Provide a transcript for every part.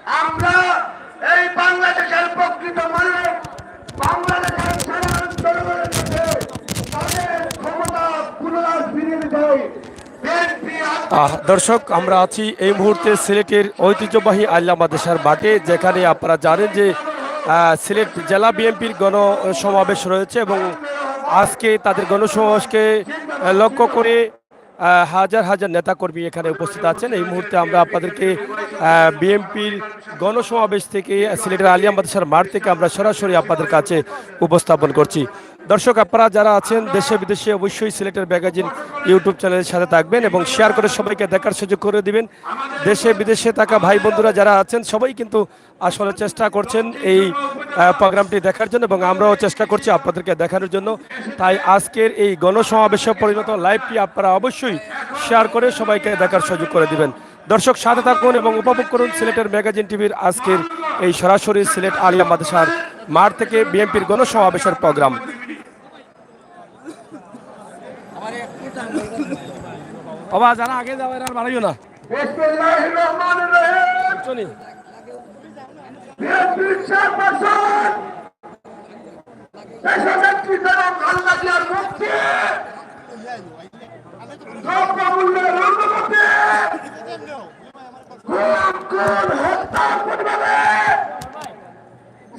আমরা এই বাংলাদেশের প্রকৃত মানুষ বাংলাদেশের সাধারণ জনগণের কাছে তাদের ক্ষমতা পুনরায় ফিরিয়ে দেয়। দর্শক, আমরা আছি এই মুহূর্তে সিলেটের ঐতিহ্যবাহী আল্লাহ মাদ্রাসার মাঠে, যেখানে আপনারা জানেন যে সিলেট জেলা বিএনপির গণসমাবেশ রয়েছে এবং আজকে তাদের গণসমাবেশকে লক্ষ্য করে হাজার হাজার নেতাকর্মী এখানে উপস্থিত আছেন। এই মুহূর্তে আমরা আপনাদেরকে বিএনপির গণসমাবেশ থেকে সিলেটের আলিয়া মাদ্রাসার মাঠ থেকে আমরা সরাসরি আপনাদের কাছে উপস্থাপন করছি। দর্শক, আপনারা যারা আছেন দেশে বিদেশে অবশ্যই সিলেটের ম্যাগাজিন ইউটিউব চ্যানেলের সাথে থাকবেন এবং শেয়ার করে সবাইকে দেখার সুযোগ করে দিবেন। দেশে বিদেশে থাকা ভাই বন্ধুরা যারা আছেন সবাই কিন্তু আসলে চেষ্টা করছেন এই প্রোগ্রামটি দেখার জন্য এবং আমরাও চেষ্টা করছি আপনাদেরকে দেখানোর জন্য। তাই আজকের এই গণসমাবেশে পরিণত লাইভটি আপনারা অবশ্যই শেয়ার করে সবাইকে দেখার সুযোগ করে দিবেন। দর্শক, সাথে থাকুন এবং উপভোগ করুন সিলেটের ম্যাগাজিন টিভির আজকের এই সরাসরি সিলেট আলিয়া মাদ্রাসার মাঠ থেকে বিএনপির গণসমাবেশের প্রোগ্রাম। বাবা যারা আগে যাবে আর বাড়াইও না।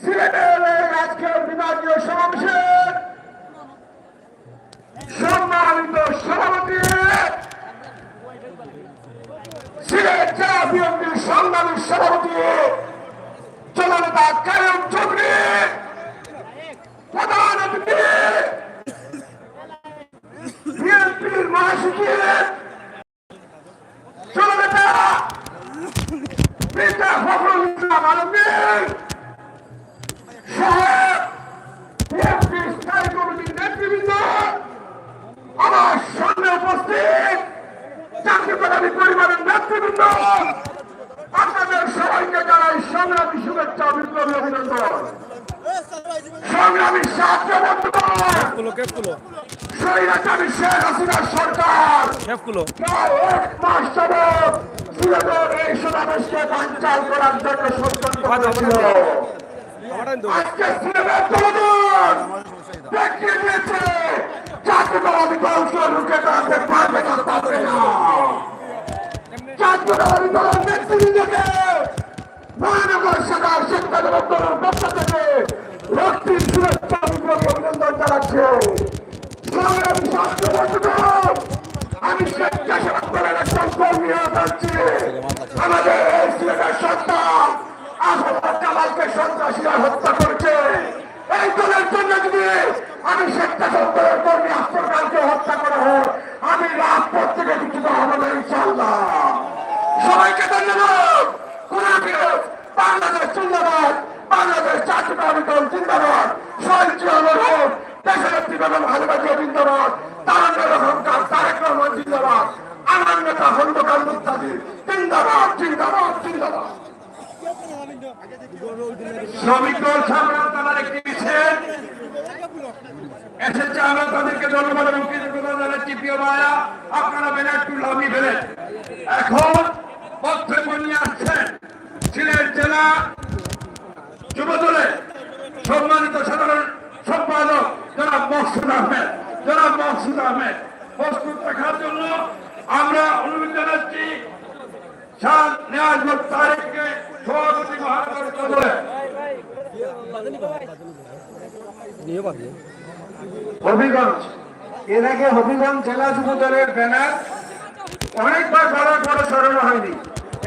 সিলেটের আজকের বিভাগীয় সমাবেশের সম্মানিত সভাপতি সিলেট জেলা বিএনপির সংগ্রামী সভাপতি জননেতা কায়েম চৌধুরী, প্রধান অতিথি বিএনপির মহাসচিব জননেতা পিতা ফখরুল ইসলাম আলমগীর সহ বিএনপির স্থায়ী কমিটির নেতৃবৃন্দ, আমার সামনে উপস্থিত জাতীয়তাবাদী পরিবারের নেতৃবৃন্দ, আপনাদের সবাইকে জানাই সংগ্রামী শুভেচ্ছা, বিপ্লবী অভিনন্দন। সংগ্রামী ছাত্র বন্ধুগণ, স্বৈরাচারী শেখ হাসিনার সরকার প্রায় 1 মাস যাবৎ সিলেটের এই সমাবেশকে বানচাল করার জন্য ষড়যন্ত্র করেছিল। আজকে সিলেটের জনগণ দেখিয়ে দিয়েছে জাতীয়তাবাদী দলকে রুখে দাঁড়াতে পারবে না, পারবে না। জাতীয়তাবাদী দলের নেতৃবৃন্দকে মহানগর শাখার শিক্ষাধিদপ্তরের পক্ষ থেকে রক্তিম শুভেচ্ছা, বিপ্লবী অভিনন্দন জানাচ্ছে। সংগ্রামী ছাত্র বন্ধুগণ, আমি স্বেচ্ছাসেবক দলের একজন কর্মী হয়ে যাচ্ছি। আমাদের এই সিলেটের সন্তান আহমদ কামালকে সন্ত্রাসীরা হত্যা করেছে। এই দলের জন্য যদি আমি স্বেচ্ছাসেবক দলের কর্মী আফতার খানকে হত্যা করা হোক, আমি রাজপথ থেকে বিচ্যুত হব না ইনশাআল্লাহ। সবাইকে ধন্যবাদ। বাংলাদেশ জিন্দাবাদ, বাংলাদেশ জাতীয়তাবাদী দল জিন্দাবাদ, শহীদ জিয়াউর রহমান, দেশনেত্রী বেগম খালেদা জিয়া জিন্দাবাদ, তারেক রহমান, তারেক রহমান জিন্দাবাদ, আমার নেতা খন্দকার মুক্তাদির জিন্দাবাদ, জিন্দাবাদ, জিন্দাবাদ। শ্রমিক দল সংগ্রাম আমার একটি মিছিল এসেছে, আমরা তাদেরকে ধন্যবাদ এবং কৃতজ্ঞতা জানাচ্ছি। প্রিয় ভাইরা, আপনারা ব্যানার তুলে ফেলেন। এখন বক্তব্য নিয়ে আসছেন সিলেট জেলা যুবদলের সম্মানিত সাধারণ সম্পাদক জনাব মকসুদ আহমেদ। জনাব মকসুদ আহমেদ প্রস্তুত রাখার জন্য আমরা অনুরোধ জানাচ্ছি শাহ নেয়াজুল তারেককে সভাপতি মহানগর দলের। হবিগঞ্জ, এর আগে হবিগঞ্জ জেলা যুব দলের ব্যানার অনেকবার বলার পরে সরানো হয়নি।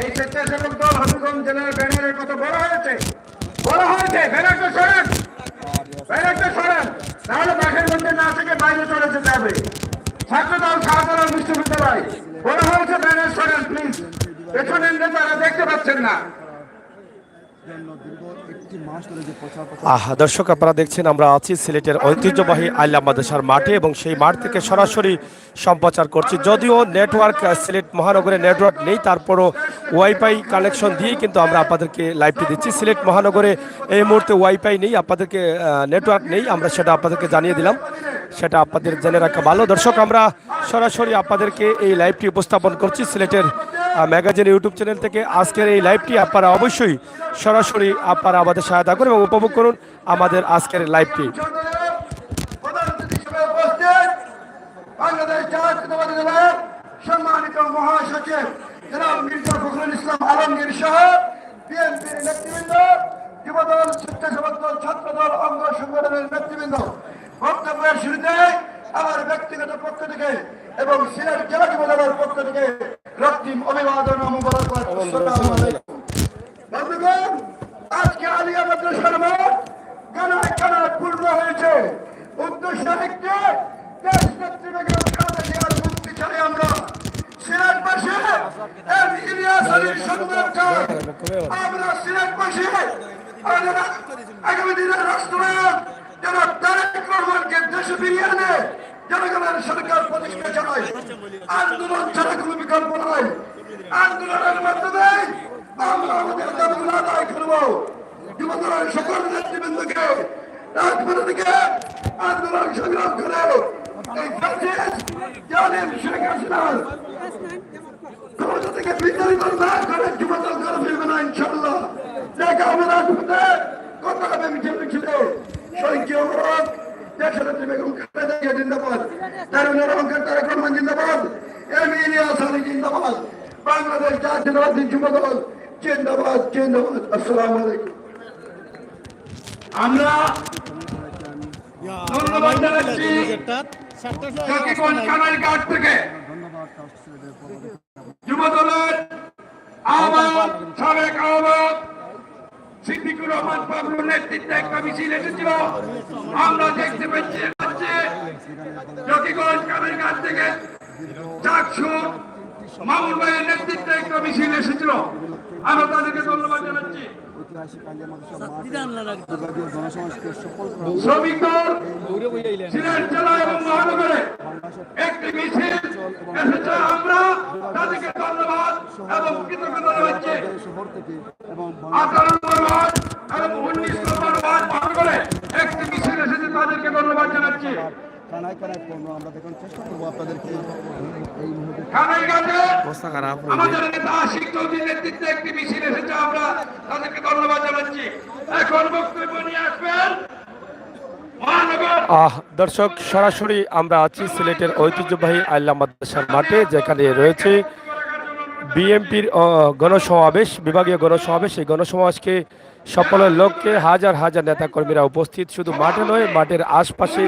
এই স্বেচ্ছাসেবক দল হবিগঞ্জ জেলার ব্যানারের কথা বলা হয়েছে, ব্যানারটা সরেন, ব্যানারটা সরেন, তাহলে বাঘের মধ্যে না থেকে বাইরে চলে যেতে হবে। ছাত্র দল শাহজালাল বিশ্ববিদ্যালয় বলা হয়েছে ব্যানার সরেন প্লিজ, পেছনের নেতারা দেখতে পাচ্ছেন না। দর্শক, আপনারা দেখছেন আমরা আছি সিলেটের ঐতিহ্যবাহী আল্লাহ মাদ্রাসার মাঠে এবং সেই মাঠ থেকে সরাসরি সম্প্রচার করছি। যদিও নেটওয়ার্ক সিলেট মহানগরে নেটওয়ার্ক নেই, তারপরও ওয়াইফাই কানেকশন দিয়েই কিন্তু আমরা আপনাদেরকে লাইভটি দিচ্ছি। সিলেট মহানগরে এই মুহূর্তে ওয়াইফাই নেই, আপনাদেরকে নেটওয়ার্ক নেই, আমরা সেটা আপনাদেরকে জানিয়ে দিলাম, সেটা আপনাদের জেনে রাখা ভালো। দর্শক, আমরা সরাসরি আপনাদেরকে এই লাইভটি উপস্থাপন করছি সিলেটের ম্যাগাজিন ইউটিউব চ্যানেল থেকে আজকের এই লাইভটি আপনারা অবশ্যই সরাসরি আপনারা আমাদের সহায়তা করুন এবং উপভোগ করুন আমাদের আজকের লাইভটি। প্রধান অতিথি হিসেবে উপস্থিত বাংলাদেশ জাতীয়তাবাদী দলের সম্মানিত মহাসচিব জনাব মির্জা ফখরুল ইসলাম আলমগীর সহ বিএনপির নেতৃবৃন্দ, যুবদল, স্বেচ্ছাসেবক দল, ছাত্রদল, অঙ্গ সংগঠনের নেতৃবৃন্দ, বক্তব্যের শুরুতে আমার ব্যক্তিগত পক্ষ থেকে এবং সিলেট জেলা যুবদলের পক্ষ থেকে রক্তিম অভিবাদন ও মোবারকবাদ। আসসালামু আলাইকুম। বন্ধুগণ, আজকে আলিয়া মাদ্রাসার মাঠ কানায় কানায় পূর্ণ হয়েছে। উদ্দেশ্য একটি, দেশ নেত্রী বেগম খালেদা জিয়ার মুক্তি চাই আমরা। সিলেটবাসী এম ইলিয়াস আলীর সন্তান আমরা সিলেটবাসী আগামী দিনের রাষ্ট্রনায়ক জনাব তারেক রহমানকে দেশে ফিরিয়ে এনে জনগণের সরকার প্রতিষ্ঠা চাই। আন্দোলন ছাড়া কোনো বিকল্প নয়। আন্দোলনের মাধ্যমে আমরা আমাদের দাবিগুলো আদায় করব। যুবদলের সকল নেতৃবৃন্দকে রাজপথ থেকে আন্দোলন সংগ্রাম করে এই জালিম শেখ হাসিনার ক্ষমতা থেকে বিতাড়িত না করে যুবদল করে ফিরবে না ইনশাআল্লাহ। দেখা হবে রাজপথে, কথা হবে মিছিল মিছিলে। শহীদ অমরক দেশনেত্রী বেগম খালেদা জিয়া জিন্দাবাদ, তারুণের অহংকার তারেক রহমান জিন্দাবাদ, এম ইলিয়াস আলী জিন্দাবাদ, বাংলাদেশ জাতীয়তাবাদী যুবদল জিন্দাবাদ জিন্দাবাদ। আসসালামু আলাইকুম। আমরা ধন্যবাদ জানাচ্ছি জকিগঞ্জ কানাইঘাট থেকে যুবদলের আহ্বায়ক, সাবেক আহ্বায়ক সিদ্দিকুর রহমান বাবলুর নেতৃত্বে একটা মিছিল এসেছিল। আমরা দেখতে পাচ্ছি জকিগঞ্জ কানাইঘাট থেকে চাকসু মামুন ভাইয়ের নেতৃত্বে একটা মিছিল এসেছিল। আমরা তাদেরকে ধন্যবাদ জানাচ্ছি। শ্রমিক দল সিলেট জেলা এবং মহানগরে একটি মিছিল এসেছে। আমরা তাদেরকে ধন্যবাদ এবং কৃতজ্ঞতা জানাচ্ছি। 18 নম্বর ওয়ার্ড এবং 19 নম্বর ওয়ার্ড মহানগরে একটি মিছিল এসেছে, তাদেরকে ধন্যবাদ জানাচ্ছি। আমাদের নেতা আশিক চৌধুরীর নেতৃত্বে একটি মিছিল এসেছে, আমরা তাদেরকে ধন্যবাদ জানাচ্ছি। এখন বক্তব্য নিয়ে আসবেন দর্শক, সরাসরি আমরা আছি সিলেটের ঐতিহ্যবাহী আল্লাহ মাদ্রাসার মাঠে, যেখানে রয়েছে বিএনপির গণসমাবেশ, বিভাগীয় গণসমাবেশ। এই গণসমাবেশকে সকলের লক্ষ্যে হাজার হাজার নেতাকর্মীরা উপস্থিত। শুধু মাঠে নয়, মাঠের আশপাশে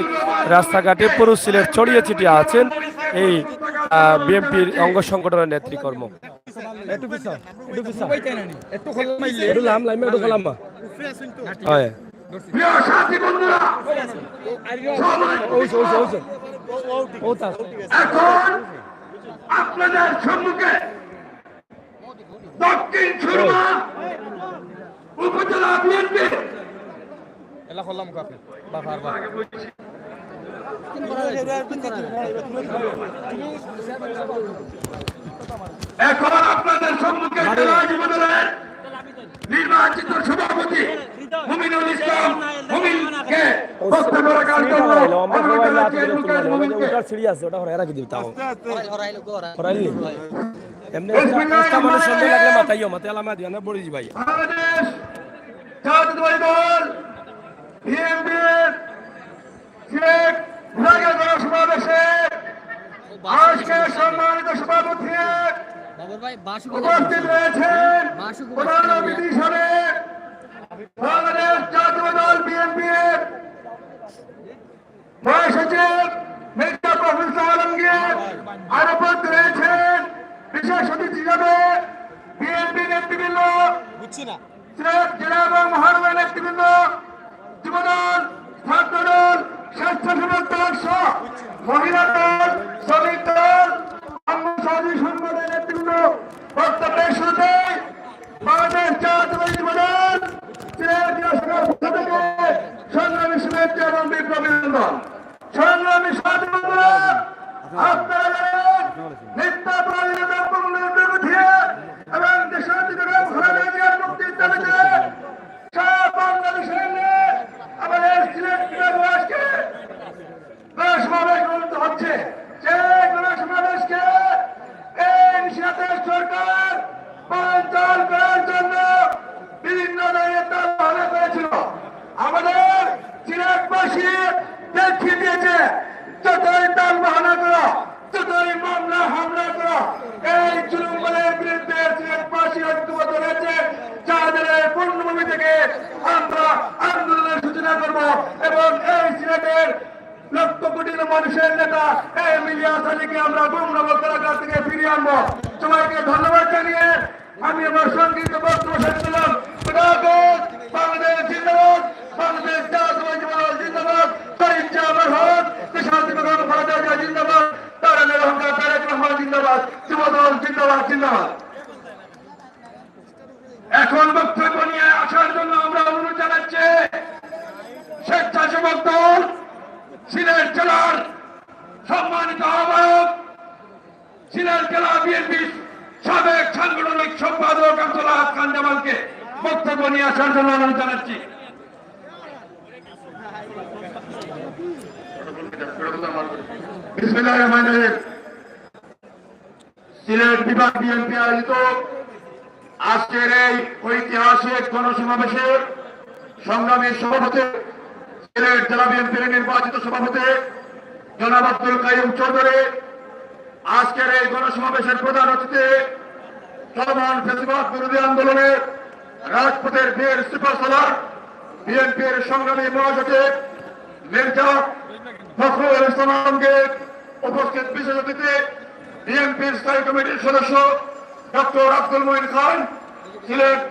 রাস্তাঘাটে পুরো সিলেট ছড়িয়ে ছিটিয়ে আছেন এই বিএনপির অঙ্গ সংগঠনের নেতৃকর্ম। এখন আপনাদের সম্মুখে দক্ষিণ সুরমা উপজেলা বিএনপি এখন আপনাদের সম্মুখে জেলা যুবদলের নির্বাচিত সভাপতি মুমিনুল ইসলাম মুমিনকে বক্তব্য রাখার জন্য অনুরোধ জানাচ্ছি। বাংলাদেশ জাতীয়তাবাদী দল বিএনপির সিলেট বিভাগীয় গণসমাবেশে আজকে সম্মানিত সভাপতি উপস্থিত রয়েছেন প্রধান অতিথি হিসাবে বাংলাদেশ জাতীয় দল বিএনপির মহাসচিব মির্জা ফখরুল ইসলাম আলমগীর, আরো উপস্থিত রয়েছেন বিশেষ অতিথি হিসাবে বিএনপি নেতৃবৃন্দ, সিলেট জেলা এবং মহানগর নেতৃবৃন্দ, যুবদল, ছাত্রদল, স্বেচ্ছাসেবক দল সহ মহিলা দল, শ্রমিক দল, অঙ্গ সহযোগী সংগঠনের নেতৃবৃন্দ। বক্তব্যের শুরুতে বাংলাদেশ জাতীয়তাবাদী যুবদল সিলেট জেলা শাখার পক্ষ থেকে সংগ্রামী শুভেচ্ছা এবং বিপ্লবী অভিনন্দন। সংগ্রামী সাথী বন্ধুরা, আপনারা জানেন নিত্য প্রয়োজনীয় পণ্যের বিরুদ্ধে এবং দেশের দিকে খালেদা জিয়ার মুক্তির দাবিতে সারা বাংলাদেশের নিয়ে আমাদের সিলেট বিভাগকে গণসমাবেশ অনুষ্ঠিত হচ্ছে। সেই গণসমাবেশকে এই সিলেটের সরকার বসিয়ে দেখিয়ে দিয়েছে যতই তাল বাহানা করো, যতই মামলা হামলা করো, এই জুলুমের বিরুদ্ধে সিলেটবাসী ঐক্যবদ্ধ হয়েছে। যাদের পূর্ণভূমি থেকে আমরা আন্দোলনের সূচনা করব এবং এই সিলেটের লক্ষ কোটি মানুষের নেতা এই ইলিয়াস আলীকে আমরা গুমরাহ কারাগার থেকে ফিরিয়ে আনবো। সবাইকে ধন্যবাদ জানিয়ে আমি আমার সংক্ষিপ্ত বক্তব্য শেষ করলাম। বাংলাদেশ জিন্দাবাদ, বাংলাদেশ জাতীয়তাবাদী দল জিন্দাবাদ, শহীদ জামার হক, দেশাত্মক খালেদা জিন্দাবাদ, তারেক রহমান তারেক রহমান জিন্দাবাদ, যুবদল জিন্দাবাদ জিন্দাবাদ। এখন বক্তব্য নিয়ে আসার জন্য আমরা অনুরোধ জানাচ্ছি স্বেচ্ছাসেবক দল সিলেট জেলার সম্মানিত আহ্বায়ক, সিলেট জেলা বিএনপির সাবেক সাংগঠনিক সম্পাদক আব্দুল আহাদ খান জামালকে বক্তব্য নিয়ে আসার জন্য অনুরোধ জানাচ্ছি। বিসমিল্লাহির রহমানির রহিম। সিলেট বিভাগ বিএনপি আয়োজিত আজকের এই ঐতিহাসিক গণসমাবেশের সংগ্রামী সভাপতি, সিলেট জেলা বিএনপির নির্বাচিত সভাপতি জনাব আব্দুল কাইয়ুম চৌধুরী, আজকের এই গণসমাবেশের প্রধান অতিথি, চলমান ফ্যাসিবাদ বিরোধী আন্দোলনের রাজপথের বীর সুপারস্টার, বিএনপির সংগ্রামী মহাসচিব মির্জা ফখরুল ইসলাম আলমগীর, উপস্থিত বিশেষ অতিথি বিএনপির স্থায়ী কমিটির সদস্য ডক্টর আব্দুল মঈন খান, সিলেট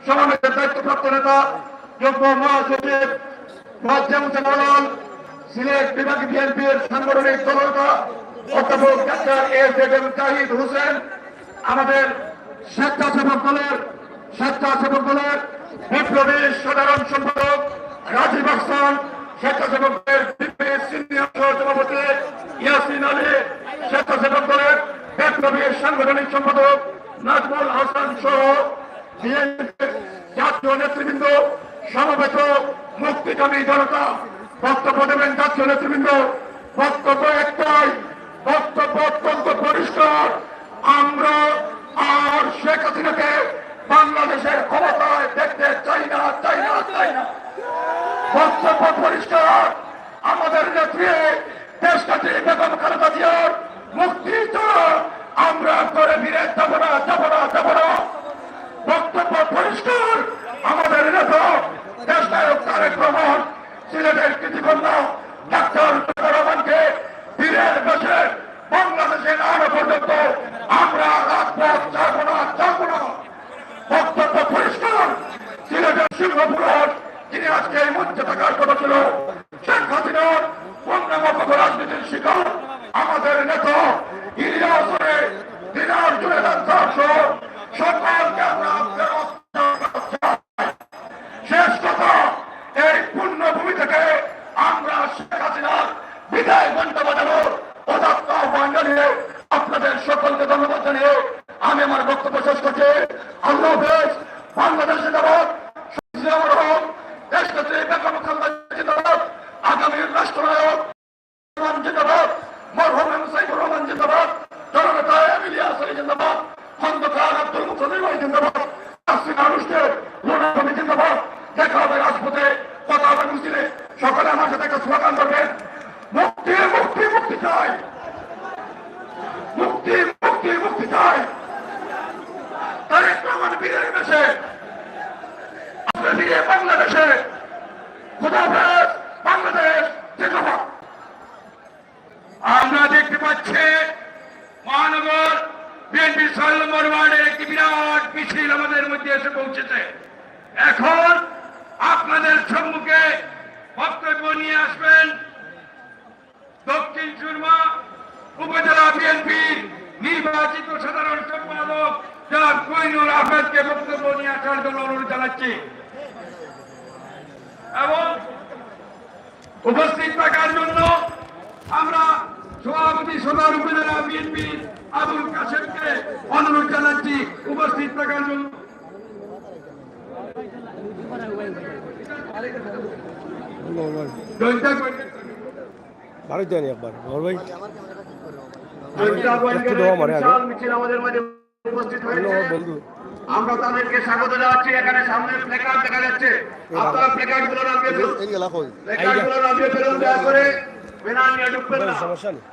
সমাবেশের দায়িত্বপ্রাপ্ত নেতা যুগ্ম মহাসচিব মোয়াজ্জেম হোসেন আলাল, সিলেট বিভাগ বিএনপির সাংগঠনিক দলনেতা অধ্যাপক ডাক্তার এম জাহিদ হোসেন, আমাদের স্বেচ্ছাসেবক দলের বিপ্লবী সাধারণ সম্পাদক রাজীব আহসান, স্বেচ্ছাসেবকদের সিনিয়র সহসভাপতি ইয়াসিন আলী, স্বেচ্ছাসেবক দলের বিপ্লবী সাংগঠনিক সম্পাদক নাজমুল হাসান সহ বিএনপির জাতীয় নেতৃবৃন্দ, সমবেত মুক্তিকামী জনতা বক্তব্য দেবেন। জাতীয় নেতৃবৃন্দ বক্তব্য একটাই, বক্তব্য অত্যন্ত পরিষ্কার, আমরা আর শেখ হাসিনাকে বাংলাদেশের ক্ষমতায় দেখতে চাই না। বক্তব্য পরিষ্কার, আমাদের নেত্রী দেশটাকে বেগম খালেদা জিয়ার মুক্তি ছাড়া আমরা করে ফিরে যাব না। বক্তব্য পরিষ্কার, আমাদের নেতা দেশনায়ক তারেক রহমান সিলেটের কৃতিকন্যা ডাক্তার রহমানকে বীরের বেশে বাংলাদেশে না আনা পর্যন্ত আমরা রাজপথ যাব না। বক্তব্য পরিষ্কার, সিলেটের সিংহপুর যিনি আজকে এই মঞ্চে থাকার কথা ছিল, শেখ হাসিনার পূর্ণাঙ্গ রাজনীতির শিকার আমাদের নেতা ইলিয়াস দিনার জুড়ে সকলকে আমরা শেষ কথা, এই পূর্ণভূমি থেকে আমরা শেখ হাসিনার বিদায় ঘণ্টা বাজানোর পদার্থ আহ্বান জানিয়ে আপনাদের সকলকে ধন্যবাদ জানিয়ে আমি আমার বক্তব্য শেষ করছি। আল্লাহ হাফেজ। বাংলাদেশ জিন্দাবাদ, দেশনেত্রী বেগম খালেদা জিন্দাবাদ, আগামীর রাষ্ট্রনায়ক জিন্দাবাদ, মরহুম সাইফুর রহমান জিন্দাবাদ, জননেতা ইলিয়াস আলী জিন্দাবাদ, খন্দকার আব্দুল মুকতাদির জিন্দাবাদ, জিন্দাবাদ। দেখা হবে রাজপথে, কথা হবে মিছিলে। সকলে আমার সাথে একটা স্লোগান করবেন, মুক্তি চাই, মুক্তি চাই। তারেক রহমান বীরের বেশে ফিরে বাংলাদেশে। খোদা হাফেজ। বাংলাদেশ জিন্দাবাদ। আমরা দেখতে পাচ্ছি মহানগর বিএনপি ৬ নম্বর ওয়ার্ডের একটি বিরাট মিছিল আমাদের মধ্যে এসে পৌঁছেছে। এখন আপনাদের সম্মুখে বক্তব্য নিয়ে আসবেন দক্ষিণ সুরমা উপজেলা বিএনপির নির্বাচিত সাধারণ সম্পাদক জনাব কোহিনুর আহমেদকে বক্তব্য নিয়ে আসার জন্য অনুরোধ জানাচ্ছি এবং উপস্থিত থাকার জন্য আমরা সভাপতি সদর উপজেলা বিএনপির আবুল কাশেমকে অনুরোধ জানাচ্ছি উপস্থিত থাকার জন্য। ভালো জানি একবার ভাই আমাদের মাঝে উপস্থিত হয়েছে। আমরা তাদেরকে স্বাগত জানাচ্ছি। এখানে সামনে প্লেকার্ড দেখা যাচ্ছে, আপনারা প্লেকার্ড গুলো নামিয়ে ফেলুন, প্লেকার্ড গুলো নামিয়ে ফেলুন, দয়া করে ব্যানার নিয়ে ঢুকবেন না। সমস্যা নেই।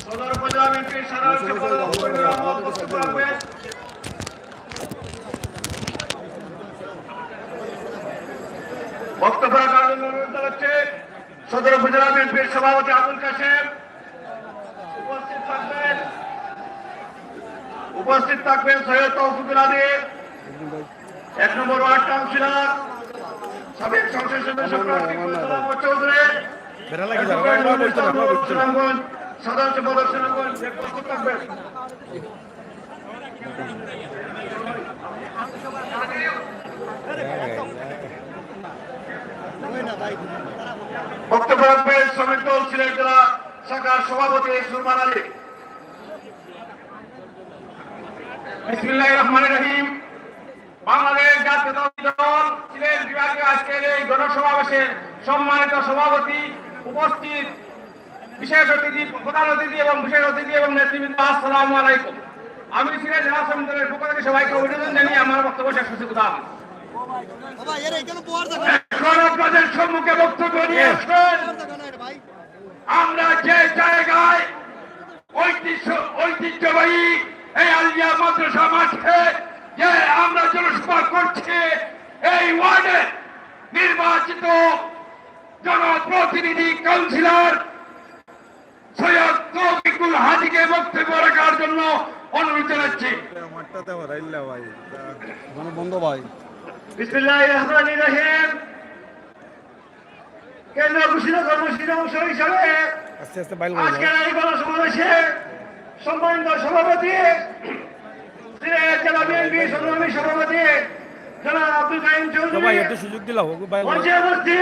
সদর উপজেলা বিএনপির সাধারণ সম্পাদক বক্তব্য রাখবেন। বক্তব্য রাখার জন্য অনুরোধ জানাচ্ছে সদর উপজেলা বিএনপির সভাপতি আবুল কাশেম। উপস্থিত থাকবেন সৈয়দ তৌফিকুল আদিব, 1 নম্বর ওয়ার্ড কাউন্সিলর, সাবেক সংসদ সদস্য প্রার্থী ফয়জুল আহমদ চৌধুরী, সুনামগঞ্জ সাধারণ সম্পাদক সুনামগঞ্জ, উপস্থিত থাকবেন। বক্তব্য রাখবেন শ্রমিক দল সিলেট জেলা শাখার সভাপতি সুলমান আলী। বিসমিল্লাহির রহমানির রহিম। বাংলাদেশ জাতীয়তাবাদী দল সিলেট বিভাগে আজকের এই গণসমাবেশের সম্মানিত সভাপতি, উপস্থিত বিশেষ অতিথি, প্রধান অতিথি এবং বিশেষ অতিথি এবং নেতৃবৃন্দ, আসসালামু আলাইকুম। আমি সিলেট জেলা শ্রমিক দলের পক্ষ থেকে সবাইকে অভিনন্দন জানিয়ে আমার বক্তব্য শেষ করছি। এখন আপনাদের সম্মুখে বক্তব্য নিয়ে আসবেন আমরা যে জায়গায় ঐতিহ্যবাহী এই আলিয়া মাদ্রাসা মাঠে যে আমরা জনসভা করছি, এই ওয়ার্ডে নির্বাচিত জনপ্রতিনিধি কাউন্সিলর সৈয়দ তৌফিকুল হাদিকে বক্তব্য রাখার জন্য অনুরোধ জানাচ্ছি। বিসমিল্লাহির রহমানির রহিম। কেন্দ্র ঘোষিত কর্মসূচির অংশ হিসাবে আজকের এই গণসমাবেশে সম্মানিত সভাপতি, সিলেট জেলা বিএনপি সংগ্রামী সভাপতি জনাব আব্দুল কাইম চৌধুরী, মঞ্চে উপস্থিত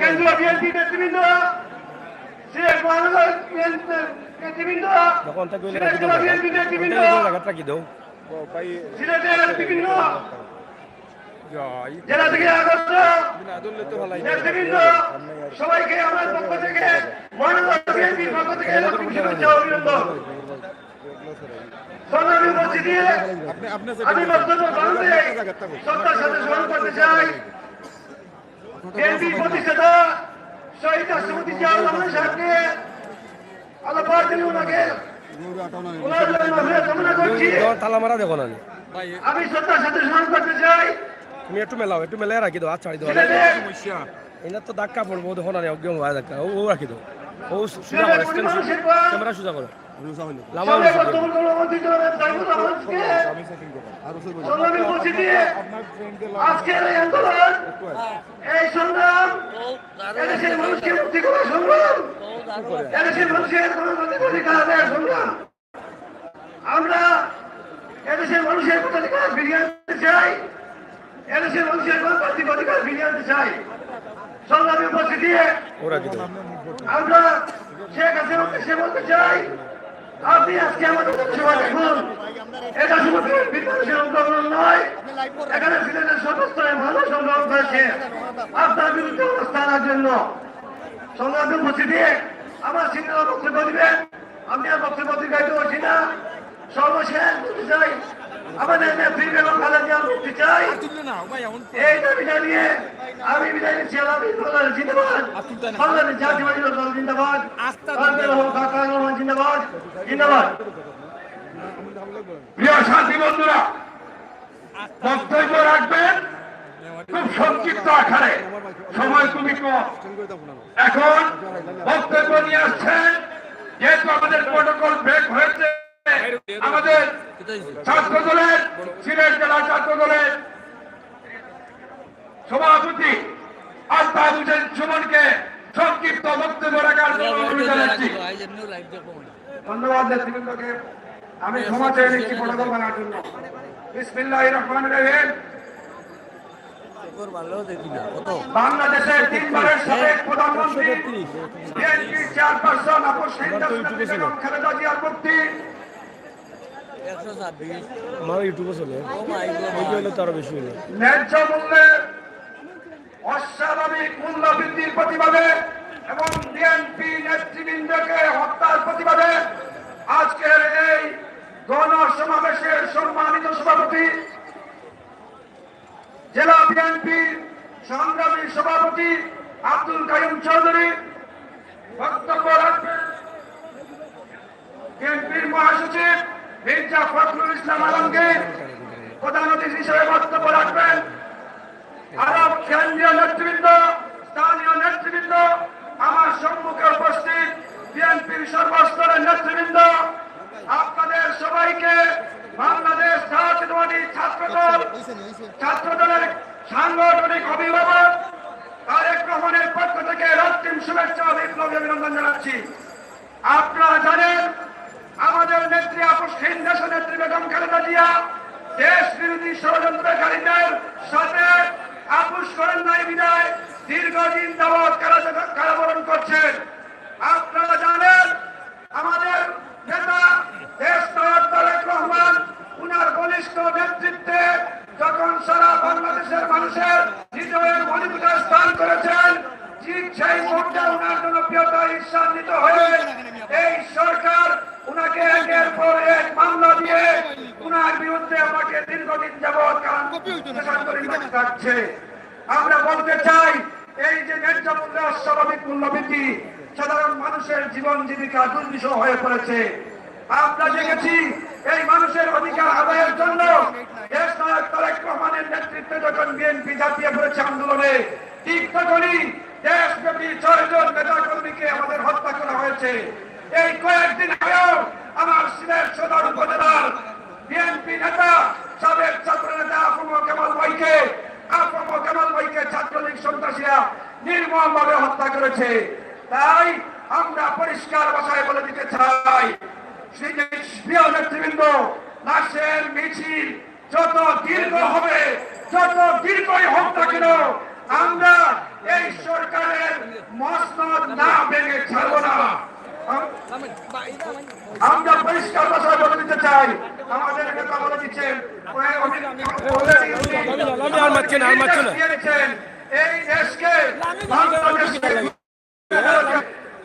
কেন্দ্রীয় বিএনপি নেতৃবৃন্দ, সিলেট মহানগর নেতৃবৃন্দ, সিলেট জেলা বিএনপি নেতৃবৃন্দ, সিলেটের বিভিন্ন জেলা থেকে আগত নেতৃবৃন্দ, সবাইকে আমার পক্ষ থেকে মহানগর বিএনপির পক্ষ থেকে শুভেচ্ছা ও অভিনন্দন। সংগ্রামী উপস্থিতি, আমি বক্তব্য বাংলাতে শ্রদ্ধার সাথে স্মরণ করতে চাই বিএনপির প্রতিষ্ঠাতা শহীদ রাষ্ট্রপতি জিয়াউর রহমান সাহেবকে। আল্লাহ পাক যেন ওনাকে কামনা করছি। আমি শ্রদ্ধার সাথে স্মরণ করতে চাই তুমি একটু মেলাও রাখি দাও, আচ্ছা এনার তো ধাক্কা পড়বো, দেখো না অজ্ঞ হয় ধাক্কা, ও রাখি দাও, ও সোজা করো, ক্যামেরা সোজা করো, আজকের এই আন্দোলন, এই সংগ্রাম, এদেশের মানুষকে মুক্তি করার সংগ্রাম, এদেশের মানুষের গণতান্ত্রিক অধিকার আদায়ের সংগ্রাম। আমরা এদেশের মানুষের ভোটাধিকার ফিরিয়ে আনতে চাই, এদেশের মানুষের গণতান্ত্রিক অধিকার ফিরিয়ে আনতে চাই। সংগ্রামী উপস্থিতি, আমরা শেখ হাসিনার উদ্দেশ্যে বলতে চাই, আপনি আজকে আমাদের সভা দেখুন, এটা শুধু বিদ্যালয়ের অংশগ্রহণ নয়, এখানে সিলেটের সর্বস্তরে ভালো সংগ্রাম করেছে আপনার বিরুদ্ধে অবস্থান নেওয়ার জন্য। সংগ্রামী উপস্থিতি, আমার সিনিয়র বক্তব্য দিবেন, আমি আর বক্তব্য দীর্ঘায়িত করছি না। সর্বশেষ বলতে চাই, আমাদের নেত্রী বেগম খালেদা জিয়া মুক্তি চাই, এই দাবি জানিয়ে আমি বিদায় নিচ্ছি। জিন্দাবাদ, বাংলাদেশ জাতীয়বাদী দল জিন্দাবাদ, জিন্দাবাদ জিন্দাবাদ। প্রিয় সাথী বন্ধুরা, বক্তব্য রাখবেন খুব সংক্ষিপ্ত আকারে, সময় খুবই কম। এখন বক্তব্য নিয়ে আসছেন, যেহেতু আমাদের প্রোটোকল ব্রেক হয়েছে, আমাদের ছাত্র দলের, সিলেট জেলা ছাত্র দলের সভাপতি আলতাফ হোসেন সুমনকে সংক্ষিপ্ত বক্তব্য রাখার জন্য অনুরোধ জানাচ্ছি। ধন্যবাদ নেতৃবৃন্দকে, আমি ক্ষমা চেয়ে নিচ্ছি প্রোটোকল মানার জন্য। বিসমিল্লাহির রহমানির রহিম। বাংলাদেশের 3 বারের সাবেক প্রধানমন্ত্রী, বিএনপি চেয়ারপারসন আপু শহীদা বেগম খালেদা জিয়ার মুক্তি, ন্যায্য মূল্যে অস্বাভাবিক মূল্য বৃদ্ধির প্রতিবাদে এবং বিএনপি নেতৃবৃন্দকে হত্যার প্রতিবাদে আজকের এই গণসমাবেশের সম্মানিত সভাপতি, জেলা বিএনপির সংগ্রামী সভাপতি আব্দুল কাইয়ুম চৌধুরী বক্তব্য রাখবেন। বিএনপির মহাসচিব মির্জা ফখরুল ইসলাম আলমগীর প্রধান অতিথি হিসেবে বক্তব্য রাখবেন। আরো কেন্দ্রীয় নেতৃবৃন্দ, স্থানীয় নেতৃবৃন্দ, আমার সম্মুখে উপস্থিত বিএনপির সর্বস্তরের নেতৃবৃন্দ, আপনাদের সবাইকে বাংলাদেশ জাতীয়তাবাদী ছাত্রদলের সাংগঠনিক অভিভাবক তারেক রহমানের পক্ষ থেকে রক্তিম শুভেচ্ছা ও বিপ্লবী অভিনন্দন জানাচ্ছি। আপনারা জানেন আমাদের নেত্রী আপসহীন দেশ নেত্রী বেগম খালেদা জিয়া দেশ বিরোধী ষড়যন্ত্রকারীদের সাথে আপোষ করেন নাই বিদায় দীর্ঘদিন যাবৎ কারাবরণ করছেন। আপনারা জানেন আমাদের নেতা দেশ নায়ক তারেক রহমান উনার বলিষ্ঠ নেতৃত্বে যখন সারা বাংলাদেশের মানুষের হৃদয়ের মণিপুরে স্থান করেছেন, ঠিক সেই মুহূর্তে উনার জনপ্রিয়তা ঈর্ষান্বিত হয়ে এই সরকার উনাকে একের পর এক মামলা দিয়ে উনার বিরুদ্ধে আমাকে দীর্ঘদিন যাবৎ থাকছে। আমরা বলতে চাই এই যে ন্যায্য মূল্য অস্বাভাবিক মূল্যবৃদ্ধি সাধারণ মানুষের জীবন জীবিকা দুর্বিষহ হয়ে পড়েছে। আমরা দেখেছি এই মানুষের অধিকার আদায়ের জন্য দেশ নায়ক তারেক রহমানের নেতৃত্বে যখন বিএনপি ঝাঁপিয়ে পড়েছে আন্দোলনে, ঠিক তখনই দেশব্যাপী 6 জন নেতা কর্মীকে আমাদের হত্যা করা হয়েছে। এই কয়েকদিন আগেও আমার সিলেট সদর উপজেলার বিএনপি নেতা সাবেক ছাত্র নেতা আফম কামাল ভাইকে ছাত্রলীগ সন্ত্রাসীরা নির্মমভাবে হত্যা করেছে। তাই আমরা পরিষ্কার ভাষায় বলে দিতে চাই, প্রিয় নেতৃবৃন্দ, লাশের মিছিল যত দীর্ঘ হবে, যত দীর্ঘই হোক না কেন, আমরা এই সরকারের মসনদ না ভেঙে ছাড়ব না। আমরা পরিষ্কার ভাষায় বলে দিতে চাই, আমাদের নেতা বলে দিচ্ছেন এই দেশকে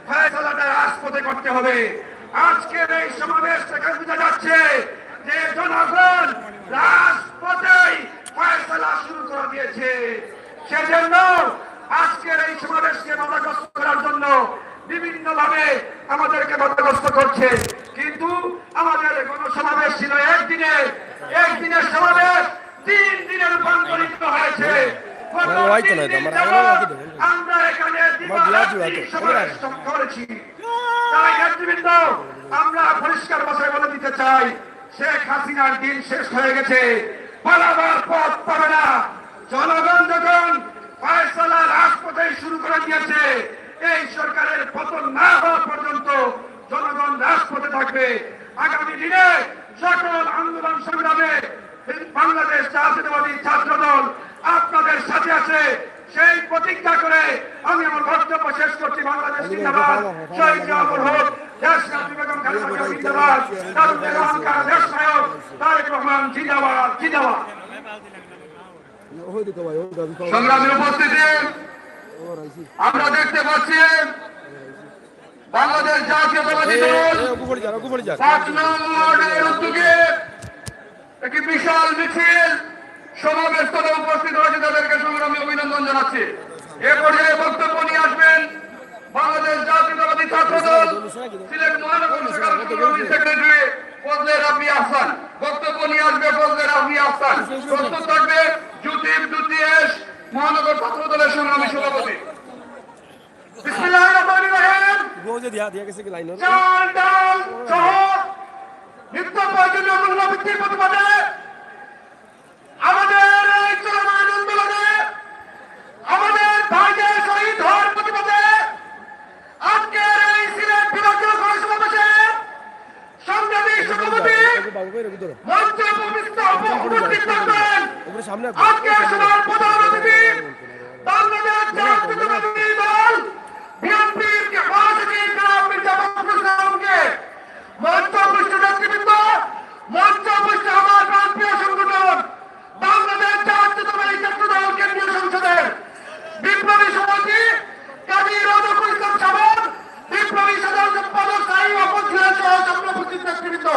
ফয়সালাটা রাজপথে করতে হবে। আজকের এই সমাবেশ থেকে বোঝা যাচ্ছে যে জনগণ রাজপথেই ফয়সালা শুরু করে দিয়েছে। সেজন্য আজকের এই সমাবেশকে বাধাগ্রস্ত করার জন্য বিভিন্ন ভাবে আমাদেরকে বাধাগ্রস্ত করছে। কিন্তু আমাদের গণসমাবেশ ছিল একদিনের সমাবেশ 3 দিনে রূপান্তরিত হয়েছে। আমরা এখানে করেছি। তাই নেতৃবৃন্দ, আমরা পরিষ্কার ভাষায় বলে দিতে চাই, শেখ হাসিনার দিন শেষ হয়ে গেছে, পালাবার পথ পাবে না। জনগণ যখন ফয়সালা রাজপথে শুরু করে দিয়েছে, এই সরকারের পতন না হওয়া পর্যন্ত জনগণ রাজপথে থাকবে। আগামী দিনে সকল আন্দোলন সংগ্রামে বাংলাদেশ জাতীয়তাবাদী ছাত্রদল আপনাদের সাথে আছে, সেই প্রতিজ্ঞা করে আমি আমার বক্তব্য শেষ করছি। বাংলাদেশ জিন্দাবাদ, শহীদ জিয়াউর হোক, দেশ নেত্রী বেগম খালেদা জিয়া জিন্দাবাদ, তারুণ্যের অহংকার দেশ নায়ক তারেক রহমান জিন্দাবাদ, জিন্দাবাদ। সংগ্রামী উপস্থিতি, আমরা দেখতে পাচ্ছি বাংলাদেশ জাতীয়তাবাদী দল 5 নং ওয়ার্ডের উদ্যোগে একটি বিশাল মিছিল সমাবেশ করে উপস্থিত হয়েছে, তাদেরকে সংগ্রামী অভিনন্দন জানাচ্ছি। এ পর্যায়ে বক্তব্য নিয়ে আসবেন বাংলাদেশ জাতীয়তাবাদী ছাত্রদল সিলেট মহানগর শাখার সংগ্রামী সেক্রেটারি ফজলে রাব্বি আহসান। বক্তব্য নিয়ে আসবে ফজলে রাব্বি আহসান। প্রস্তুত থাকবে জ্যোতিষ মহানগর ছাত্রদলের সংগ্রামী সভাপতি। বিসমিল্লাহির রহমানির রহিম। চাল ডাল সহ নিত্য প্রয়োজনীয় মূল্যবৃদ্ধির প্রতিবাদে আমাদের এই চলমান আন্দোলনে আমাদের ভাইদের শহীদ হওয়ার প্রতিবাদে আজকের এই সিলেট বিভাগীয় গণসমাবেশে সংগ্রামী সভাপতি মঞ্চে উপস্থিত থাকবেন। আজকের সভার প্রধান অতিথি বাংলাদেশ জাতীয়তাবাদী দল বিএনপির মহাসচিব জনাব মির্জা ফখরুল ইসলাম আলমকে, মঞ্চ উপস্থিত নেতৃবৃন্দ, মঞ্চ উপস্থিত আমার প্রান্তীয় সংগঠন বাংলাদেশ জাতীয়তাবাদী ছাত্রদল কেন্দ্রীয় সংসদের বিপ্লবী সভাপতি কাজী রজকুল ইসলাম সামদ, বিপ্লবী সাধারণ সম্পাদক সাহিব সহ উপস্থিত নেতৃবৃন্দ।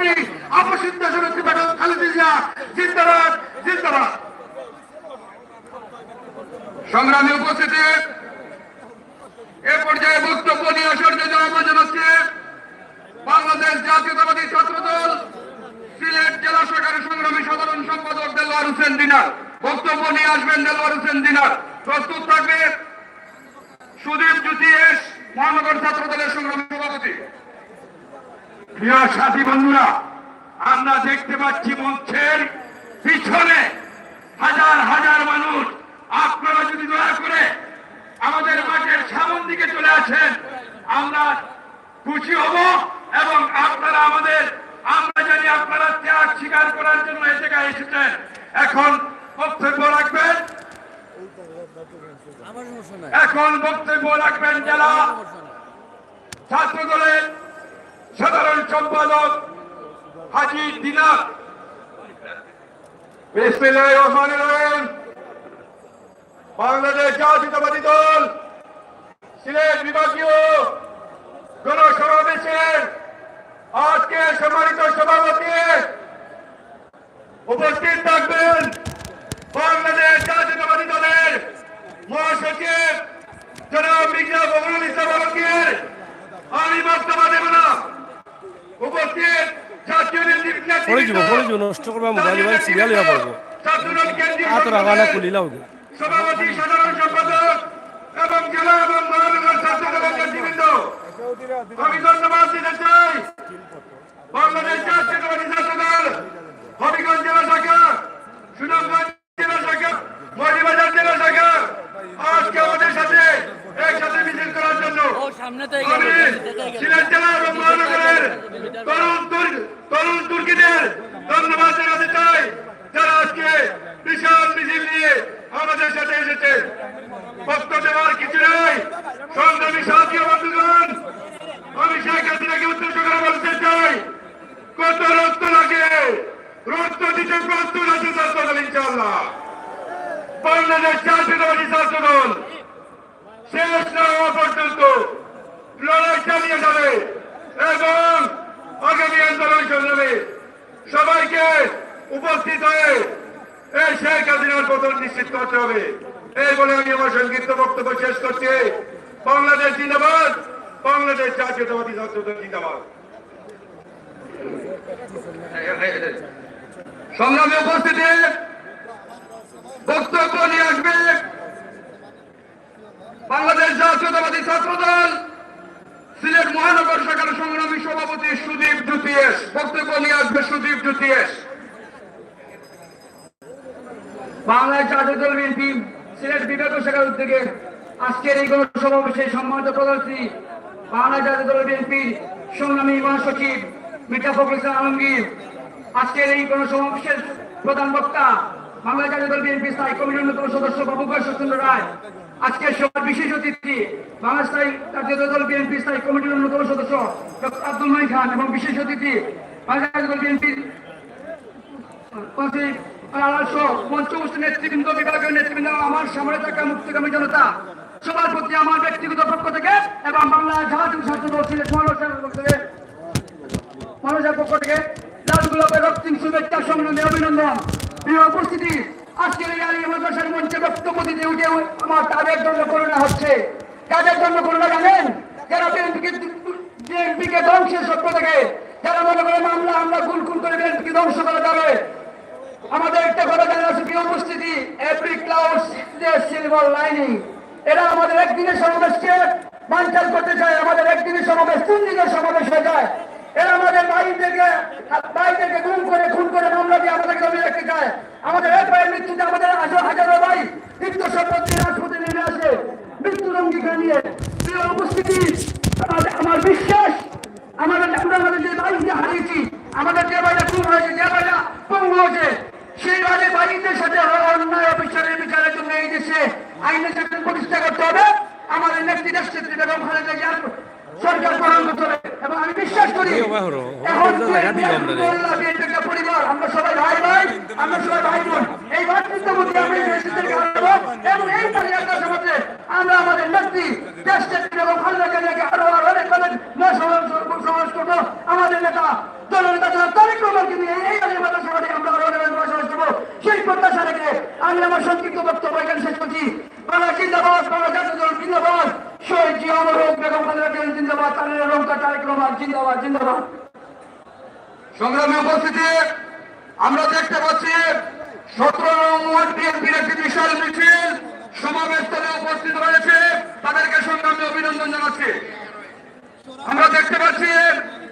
নেত্রী অপসিদ্ধ নেত্রী বেগম খালেদা জিয়া জিন্দাবাদ জিন্দাবাদ। সংগ্রামী উপস্থিতি, এ পর্যায়ে বক্তব্য নিয়ে আসার জন্য আহ্বান জানাচ্ছি বাংলাদেশ জাতীয়তাবাদী ছাত্রদল সিলেট জেলা শাখার সংগ্রামী সাধারণ সম্পাদক দেলোয়ার হোসেন দিনার। বক্তব্য নিয়ে আসবেন দেলোয়ার হোসেন দিনার। প্রস্তুত থাকবে সুদীপ জ্যোতিষ, মহানগর ছাত্রদলের সংগ্রামী সভাপতি। প্রিয় সাথী বন্ধুরা, আমরা দেখতে পাচ্ছি মঞ্চের পিছনে হাজার হাজার মানুষ। আপনারা যদি দয়া করে আমাদের মাঠের সামন দিকে চলে আসেন, আমরা খুশি হব এবং আপনারা আমরা জানি আপনারা ত্যাগ স্বীকার করার জন্য এই জায়গায় এসেছেন। এখন বক্তব্য রাখবেন জেলা ছাত্র দলের সাধারণ সম্পাদক হাজী দিনার। বিসমিল্লাহির রহমানির রহিম। বাংলাদেশ জাতীয়তাবাদী দল সিলেট বিভাগীয় গণসমাবেশের আজকে সম্মানিত সভাপতি উপস্থিত থাকবেন বাংলাদেশ জাতীয়তাবাদী দলের মহাসচিব জনাব মির্জা ফখরুল ইসলাম আলমগীর। আমি বক্তব্য দেব না। উপস্থিত জাতীয় নষ্ট করবো মোবাইল সিরিয়াল পড়বো সভাপতি, সাধারণ সম্পাদক এবং জেলা এবং মহানগর ছাত্র দলের নেতৃবৃন্দ, আমি ধন্যবাদ দিতে চাই বাংলাদেশ জাতীয়তাবাদী ছাত্র দল হবিগঞ্জ জেলা শাখা, সুনামগঞ্জ জেলা শাখা, মৌলভীবাজার জেলা শাখা আজকে আমাদের সাথে একসাথে মিছিল করার জন্য আমি সিলেট জেলা এবং মহানগরের তরুণ তুর্কিদের ধন্যবাদ জানাতে চাই, যারা আজকে বিশাল মিছিল নিয়ে আমাদের সাথে এসেছে। বক্তব্য দেওয়ার কিছু নেই। সংগ্রামী সাথী বন্ধুগণ, আমি শেখ হাসিনাকে উদ্দেশ্য করে বলতে চাই, কত রক্ত লাগে, রক্ত দিতে প্রস্তুত আছে ছাত্রদল ইনশাআল্লাহ। বাংলাদেশ জাতীয়তাবাদী ছাত্রদল শেষ না হওয়া পর্যন্ত লড়াই চালিয়ে যাবে এবং আগামী আন্দোলন সংগ্রামে সবাইকে উপস্থিত হয়ে এই শেখ হাসিনার পতন নিশ্চিত করতে হবে। এই বলে আমি আমার সংক্ষিপ্ত বক্তব্য শেষ করছি। বাংলাদেশ জিন্দাবাদ, বাংলাদেশ জাতীয়তাবাদী ছাত্রদল জিন্দাবাদ। সংগ্রামে উপস্থিতি, বক্তব্য নিয়ে আসবে বাংলাদেশ জাতীয়তাবাদী ছাত্রদল সিলেট মহানগর শাখার সংগ্রামী সভাপতি সুদীপ জ্যোতিষ। বক্তব্য নিয়ে আসবে সুদীপ জ্যোতিষ। বাংলাদেশ জাতীয়তাবাদী বিএনপি সিলেট বিভাগীয় শাখার উদ্যোগে আজকের এই গণসমাবেশে সম্মানিত প্রধানমন্ত্রী বাংলাদেশ জাতীয়তাবাদী বিএনপির সংগ্রামী মহাসচিব মির্জা ফখরুল ইসলাম আলমগীর, আজকের এই গণসমাবেশের প্রধান বক্তা বাংলাদেশ জাতীয়তাবাদী বিএনপি স্থায়ী কমিটির অন্যতম সদস্য বাবু চন্দ্র রায়, আজকের সভার বিশেষ অতিথি বাংলাদেশ জাতীয়তাবাদী বিএনপি স্থায়ী কমিটির অন্যতম সদস্য ডক্টর আব্দুল মাহিন খান এবং বিশেষ অতিথি বাংলাদেশ জাতীয়তাবাদী বিএনপির নেতৃবৃন্দ, বিভাগীয় নেতৃবৃন্দ, আমার সামনে থাকা মুক্তিকামী জনতা, সবার প্রতি আমার ব্যক্তিগত পক্ষ থেকে এবং বাংলাদেশ জাতীয় ছাত্রদল সিলেট মহানগর পক্ষ থেকে লাল গোলাপের রক্তিম শুভেচ্ছা সংগ্রামে অভিনন্দন। প্রিয় উপস্থিতি, আজকের এই আলী মাদ্রাসার মঞ্চে বক্তব্য দিতে উঠে আমার তাদের জন্য করোনা হচ্ছে। কাদের জন্য করোনা জানেন? যারা বিএনপিকে ধ্বংসের স্বপ্ন থেকে, যারা মনে করে মামলা আমরা গুল করে বিএনপিকে ধ্বংস করা যাবে। আমাদের একটা কথা জানা আছে, প্রিয় উপস্থিতি, এভরি ক্লাউড সিলভার লাইনিং। এরা আমাদের একদিনের সমাবেশকে বানচাল করতে চায়, আমাদের একদিনের সমাবেশ 3 দিনের সমাবেশ হয়ে যায়। এরা আমাদের ভাইদেরকে গুম করে খুন করে মামলা দিয়ে আমাদেরকে দমিয়ে রাখতে চায়। আমাদের এক ভাইয়ের মৃত্যুতে আমাদের হাজারো ভাই মৃত্যু সম্পত্তি রাজপথে নেমে আসে মৃত্যুর অঙ্গীকার নিয়ে। প্রিয় উপস্থিতি, আমার বিশ্বাস আমরা আমাদের যে ভাইকে হারিয়েছি, আমাদের যে ভাইটা খুন হয়েছে, যে ভাইটা পঙ্গু হয়েছে, সেই ভাইদের সাথে অন্যায় বিচারের জন্য এই দেশে আইনের সাথে প্রতিষ্ঠা করতে হবে। আমাদের নেত্রী দেশনেত্রী বেগম খালেদা জিয়ার সরকার গ্রহণ করতে হবে এবং আমি বিশ্বাস করি এখন পরিবার, আমরা সবাই ভাই, আমরা সবাই ভাই বোন, এই ভাতৃত্ববোধে আমরা এবং এই পরিবার সমাজে আমরা আমাদের নেত্রী দেশ নেত্রী এবং খালেদা জিয়াকে আরো অনেক অনেক সমাজ করবো। আমাদের নেতা দলনেতা তারেক রহমানকে নিয়ে এই আলিয়া মাদ্রাসা মাঠে আমরা আরো অনেক সমাজ করবো। সেই প্রত্যাশা রেখে আমি আমার সংক্ষিপ্ত বক্তব্য এখানে শেষ করছি। বাংলা জিন্দাবাদ, বাংলা জাতীয় দল জিন্দাবাদ, শহীদ জিয়া অমর হোক, বেগম খালেদা জিয়া জিন্দাবাদ, তারেক রহমান জিন্দাবাদ জিন্দাবাদ। সংগ্রামী উপস্থিতি, আমরা দেখতে পাচ্ছি 17 নং ওয়ার্ড বিএনপির একটি বিশাল মিছিল সমাবেশস্থলে উপস্থিত হয়েছে। তাদেরকে সংগ্রামী অভিনন্দন জানাচ্ছি। আমরা দেখতে পাচ্ছি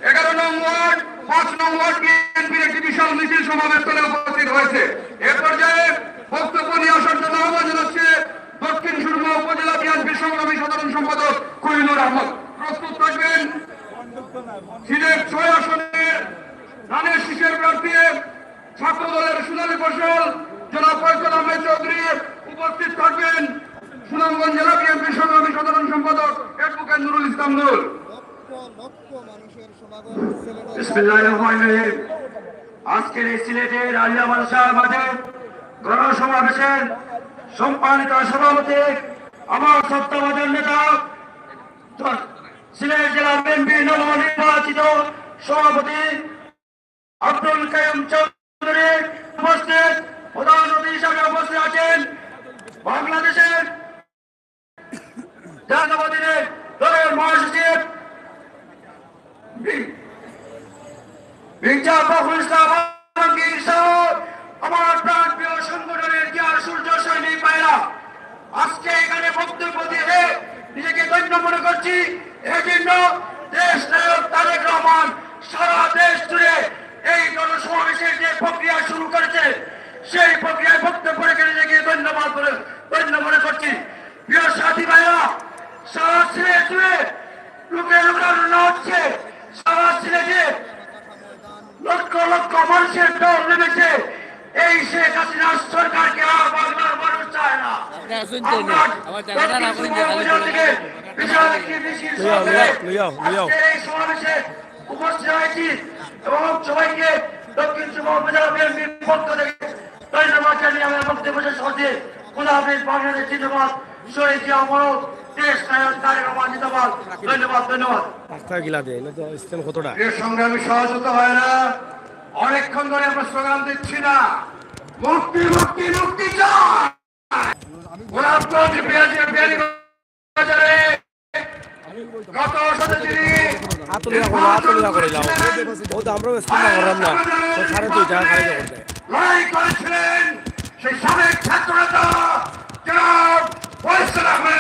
11 নং ওয়ার্ড, 5 নং ওয়ার্ড বিএনপির একটি বিশাল মিছিল সমাবেশস্থলে উপস্থিত হয়েছে। এ পর্যায়ে বক্তব্য নিয়ে আসার জন্য আহ্বান জানাচ্ছি দক্ষিণ সুরমা উপজেলা বিএনপির সংগ্রামী সাধারণ সম্পাদক কুইনুর আহমদ। প্রস্তুত থাকবেন। সিলেট 6 আসনের ধানের শীষের প্রার্থী ছাত্র দলের সোনালী ফসল জনাব ফয়সাল আহমেদ চৌধুরী। উপস্থিত থাকবেন সুনামগঞ্জ জেলা বিএনপির সংগ্রামী সাধারণ সম্পাদক অ্যাডভোকেট নুরুল ইসলাম নূর। বিসমিল্লাহির রহমানির রহিম। আজকের এই সিলেটের আলিয়া মাদ্রাসার মাঠে গণসমাবেশের সম্মানিত সভাপতি, আমার সত্তাবাদের নেতা, সিলেট জেলা বিএনপি নবনির্বাচিত সভাপতি আব্দুল কাইয়ুম চৌধুরী উপস্থিত। প্রধান অতিথি হিসাবে উপস্থিত আছেন বাংলাদেশের জাতীয়তাবাদী দলের মহাসচিব মির্জা ফখরুল ইসলাম আলমগীর সহ আমার প্রাণপ্রিয় সংগঠনের জিয়ার সূর্য সৈনিক ভাইরা, আজকে এখানে বক্তব্য দিয়ে নিজেকে ধন্য মনে করছি। এই জন্য দেশ নায়ক তারেক রহমান সারা দেশ জুড়ে এই গণসমাবেশের যে প্রক্রিয়া শুরু করেছে, সেই প্রক্রিয়ায় বক্তব্য রেখে নিজেকে ধন্য মনে করছি। প্রিয় সাথী ভাইরা, সারা সিলেট জুড়ে লোকের উন্নয়ন হচ্ছে। সারা সিলেটে লক্ষ লক্ষ মানুষের দল নেমেছে। এই শেখ হাসিনার সরকারকে আর বাংলার মানুষ চায় না। এই সমাবেশে উপস্থিত হয়েছি এবং সবাইকে দক্ষিণ সুরমা উপজেলা বিএনপির পক্ষ থেকে ধন্যবাদ জানিয়ে আমি বক্তব্য শেষ করছি। খোদা হাফেজ। বাংলাদেশ জিন্দাবাদ, শহীদ জিয়া অমর হোক, দেশ নায়ক তারেক রহমান জিন্দাবাদ। ধন্যবাদ ধন্যবাদ। সংগ্রামী সহযোগিতা হয় না, অনেকক্ষণ ধরে আমরা স্লোগান দিচ্ছি না, মুক্তি মুক্তি মুক্তি চাই। গোলাপগঞ্জ বিয়ানীবাজারে গত 17 লড়াই করেছিলেন সেই সাবেক ছাত্র নেতা জনাব ফয়সাল আহমেদ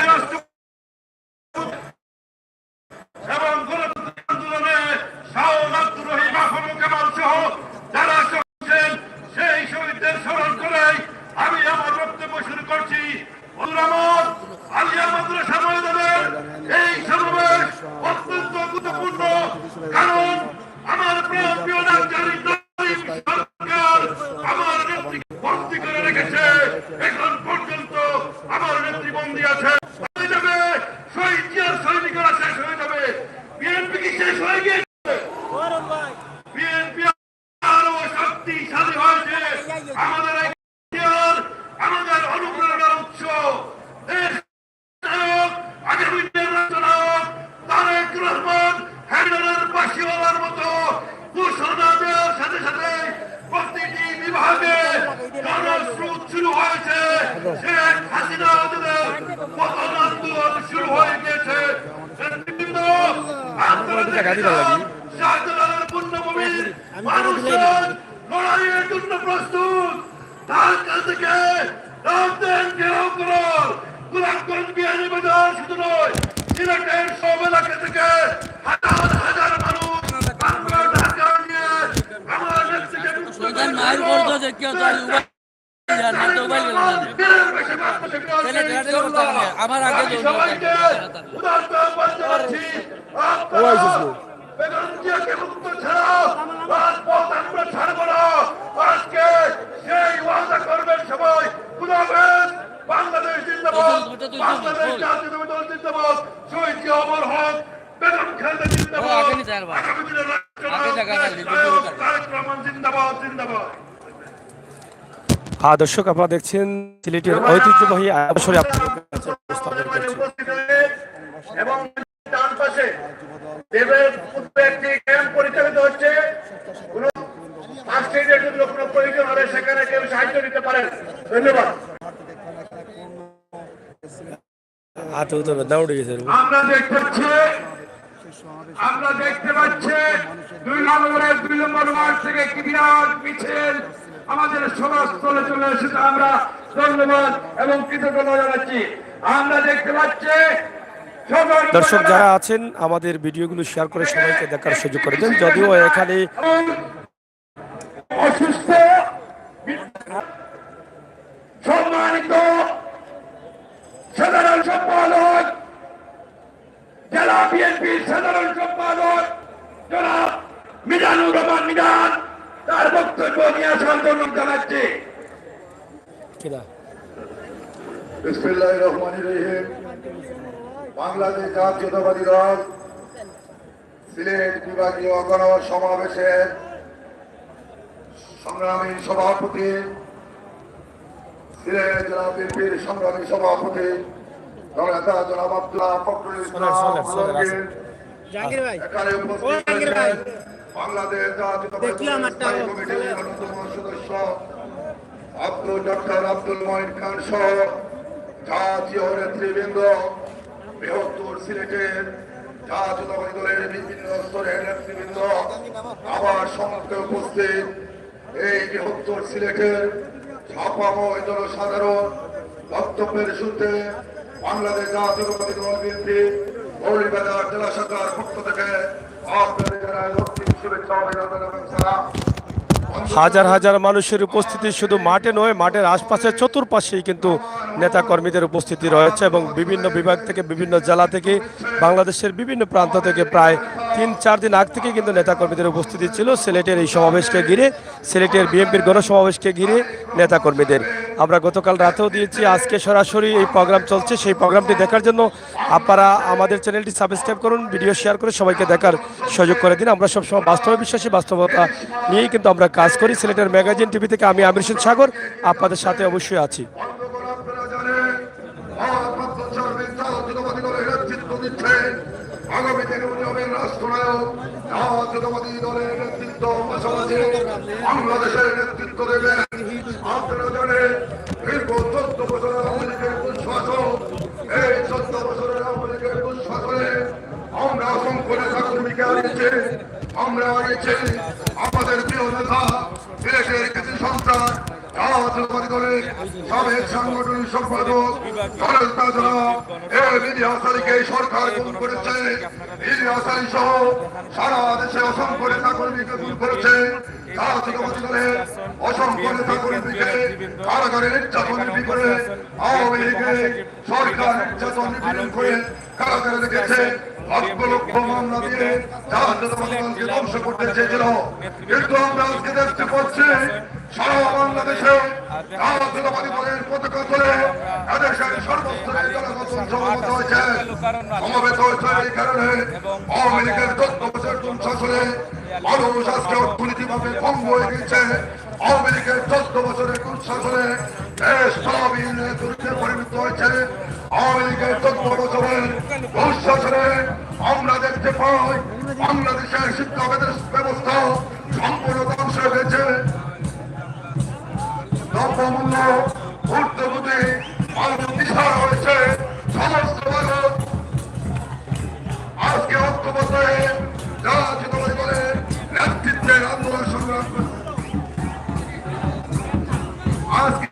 এবং আন্দোলনে শাহ আব্দুর রহিম মাহমুদ কামাল সহ যারা করছেন, সেই শহীদদের স্মরণ করে আমি আমার বক্তব্য শুরু করছি। আলিয়া মাদ্রাসা ময়দানের এই সমাবেশ অত্যন্ত গুরুত্বপূর্ণ, কারণ আমার প্রিয় নামজারি সরকার আমার নেত্রীকে বন্দী করে রেখেছে। এখন পর্যন্ত আমার নেত্রী বন্দী আছে। শহীদ জিয়ার সৈনিকরা শেষ হয়ে যাবে, বিএনপি কি শেষ হয়ে গিয়েছে? বিএনপি আরো শক্তিশালী হয়েছে। আমাদের আমাদের অনুপ্রেরণার উৎস আগামী নির্বাচন তারেক রহমান হ্যান্ডেলের বাসিওয়ালার মতো ঘোষণা দেওয়ার সাথে সাথে প্রতিটি বিভাগে জনস্রোত শুরু হয়েছে। শেখ হাসিনা পতন আন্দোলন শুরু হয়ে গেছে। বিভিন্ন শাহজালালের পুণ্যভূমির মানুষজন লড়াইয়ের জন্য প্রস্তুত। তার কাছ থেকে ঘেরাও করো। গোলাপগঞ্জ বিয়ানীবাজার শুধু নয়, সিলেটের সব এলাকা থেকে হাজার হাজার মানুষ ঢাকা নিয়ে আমার নেত্রীকে আমার আগে সবাইকে উদাহরণ জানাচ্ছি। বেগম জিয়াকে মুক্ত ছাড়াও রাজপথ আমরা ছাড়বো না। আজকে সেই ওয়াদা করবেন সবাই। খুদাহাফেজ। বাংলাদেশ জিন্দাবাদ, বাংলাদেশ জাতীয় দল জিন্দাবাদ, শহীদ জিয়া অমর হোক, বেগম খালেদা জিন্দাবাদ, আগামী দিনের রাষ্ট্রনায়ক তারেক রহমান জিন্দাবাদ জিন্দাবাদ। দর্শক আপনারা দেখছেন সিলেটের ঐতিহ্যবাহী আসরে আপনাদের কাছে উপস্থাপন করছি। এবং ডান পাশে দেবের পূর্বে একটি ক্যাম্প পরিচালিত হচ্ছে। কোন ফার্স্ট এইডের যদি কোনো প্রয়োজন হলে সেখানে কেউ সাহায্য নিতে পারেন। ধন্যবাদ। আমরা দেখতে পাচ্ছি 2 নম্বরের 2 নম্বর ওয়ার্ড থেকে একটি বিরাট মিছিল আমাদের সভাস্থলে চলে এসেছে। আমরা ধন্যবাদ এবং কৃতজ্ঞতা জানাচ্ছি। আমরা দেখতে পাচ্ছি দর্শক যারা আছেন আমাদের ভিডিওগুলো শেয়ার করে সবাইকে দেখার সুযোগ করে দেন। যদিও এখানে অসুস্থ সম্মানিত সাধারণ সম্পাদক, জেলা বিএনপির সাধারণ সম্পাদক জনাব মিজানুর রহমান মিজান তার বক্তব্য নিয়ে আসার জন্য জানাচ্ছি। বিসমিল্লাহির রহমানির রহিম। বাংলাদেশ জাতীয়তাবাদী দল সিলেট বিভাগীয় গণসমাবেশের সংগ্রামী সভাপতি, সিলেট জেলা বিএনপির সংগ্রামী সভাপতি জনাব আব্দুল্লাহ ফখরুল ইসলাম এখানে উপস্থিত হয়েছেন। বাংলাদেশ জাতীয়তাবাদী কমিটির অন্যতম সদস্য ডক্টর আব্দুল মঈন খান সহ জাতীয় নেতৃবৃন্দ, বৃহত্তর সিলেটের জাতীয়তাবাদী দলের বিভিন্ন স্তরের নেতৃবৃন্দ, আবার সম্মুখে উপস্থিত এই বৃহত্তর সিলেটের ছাপাময় জনসাধারণ। বক্তব্যের শুরুতে বাংলাদেশ জাতীয়তাবাদী দল বিএনপি মৌলভীবাজার জেলা শাখার পক্ষ থেকে আপনাদের জানাই রক্তিম শুভেচ্ছা অভিনন্দন এবং সালাম। হাজার হাজার মানুষের উপস্থিতি শুধু মাঠে নয়, মাঠের আশপাশের চতুর্পাশেই কিন্তু নেতা কর্মীদের উপস্থিতি রয়েছে এবং বিভিন্ন বিভাগ থেকে, বিভিন্ন জেলা থেকে, বাংলাদেশের বিভিন্ন প্রান্ত থেকে প্রায় 3-4 দিন আগ থেকে কিন্তু নেতা কর্মীদের উপস্থিতি ছিল সিলেটের এই সমাবেশকে ঘিরে, সিলেটের বিএনপির গণসমাবেশকে ঘিরে নেতা কর্মীদের। আমরা গতকাল রাতেও দিয়েছি, আজকে সরাসরি এই প্রোগ্রাম চলছে। সেই প্রোগ্রামটি দেখার জন্য আপনারা আমাদের চ্যানেলটি সাবস্ক্রাইব করুন, ভিডিও শেয়ার করে সবাইকে দেখার সুযোগ করে দিন। আমরা সবসময় বাস্তবে বিশ্বাসী, বাস্তবতা নিয়েই কিন্তু আমরা কাজ করি। সিলেটের ম্যাগাজিন টিভি থেকে আমি আমির হোসেন সাগর আপনাদের সাথে অবশ্যই আছি। আগামী দিনে উনি হবেন রাষ্ট্রনায়ক। জাতীয়তাবাদী দলের নেতৃত্ব পাশাপাশি বাংলাদেশের নেতৃত্ব দেবেন। আপনারা জানেন দীর্ঘ 14 বছরের আওয়ামী লীগের দুঃশাসন, এই 14 বছরের আওয়ামী লীগের দুঃশাসনে আমরা অসংখ্য নেতা কর্মীকে হারিয়েছি। আমরা হারিয়েছি আমাদের প্রিয় নেতা, সিলেটের কিছু সন্তান, জাতীয়তাবাদী দলের সাবেক সাংগঠনিক সম্পাদক ইলিয়াস আলীকে সরকার গুম করেছে। ইলিয়াস আলী সহ সারা দেশে অসংখ্য নেতা কর্মীকে গুম করেছে। জাতীয়তাবাদী দলের অসংখ্য নেতা কর্মীকে কারাগারে নির্যাতন করে আওয়ামী লীগের সরকার নির্যাতন নিপীড়ন করে কারাগারে রেখেছে। লক্ষ লক্ষ মামলা দিয়ে জাতীয়তাবাদী দলকে ধ্বংস করতে চেয়েছিল। কিন্তু আমরা আজকে দেখতে পাচ্ছি সারা বাংলাদেশে জাতীয়তাবাদী দলের পতাকা তুলে এদেশের সর্বস্তরের জনগণ সমবেত হয়েছে। সমবেত হয়েছে এই কারণে আওয়ামী লীগের 14 বছর দুঃশাসনে মানুষ আজকে অর্থনীতিভাবে ভঙ্গ হয়ে গেছে। আওয়ামী লীগের 14 বছরের দুঃশাসনে দেশ তহবিলের দুর্নীতিতে পরিণত হয়েছে। আওয়ামী লীগের 14 বছরের দুঃশাসনে আমরা দেখতে পাই বাংলাদেশের শিক্ষা ব্যবস্থা সম্পূর্ণ ধ্বংস হয়ে গেছে। দ্রব্যমূল্য ঊর্ধ্বগতি, মানুষ দিশার হয়েছে। সমস্ত মানুষ আজকে ঐক্যবদ্ধ হয়ে জাতীয়তাবাদী দলের নেতৃত্বের আন্দোলন সংগ্রাম করছে। আজকে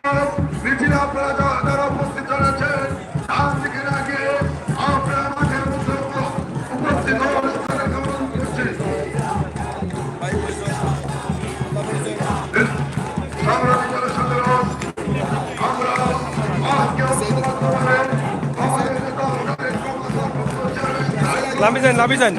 মিছিলে আপনারা যারা উপস্থিত রয়েছেন তার দিকে আগে আপনারা মাঠের মধ্যে উপস্থিত অনুষ্ঠানের কামনা করছি। সংগ্রামী জনসাধারণ, আমরা আজকে ঐক্যবদ্ধভাবে আমাদের নেতা নামি যান।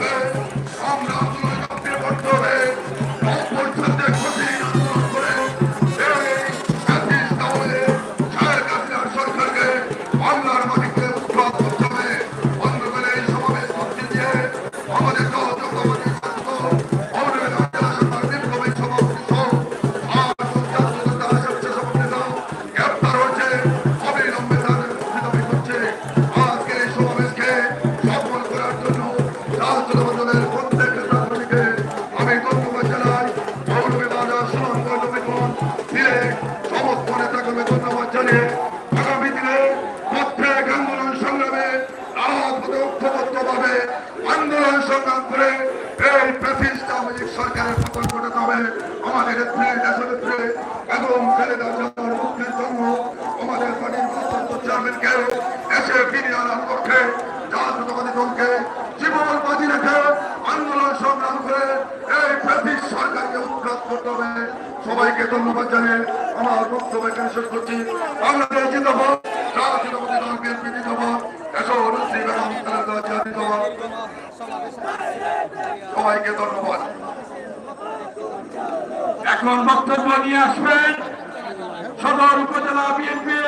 আমাদের দেশনেত্রী এবং খালেদা জিয়ার মুক্তির জন্য আমাদের পার্টির ভারপ্রাপ্ত চেয়ারম্যানকে এসে ফিরিয়ে আনার পক্ষে জাতীয়তাবাদী দলকে জীবন বাজি রেখে আন্দোলন সংগ্রাম করে এই ব্রিটিশ সরকারকে উৎখাত করতে হবে। সবাইকে ধন্যবাদ জানিয়ে আমার বক্তব্য এখানে শেষ করছি। বাংলাদেশ জিন্দাবাদ, জাতীয়তাবাদী দল বিএনপি জিন্দাবাদ, এসো নেত্রী বেগম খালেদা জিয়া জিন্দাবাদ। সবাইকে ধন্যবাদ। এখন বক্তব্য নিয়ে আসবেন সদর উপজেলা বিএনপি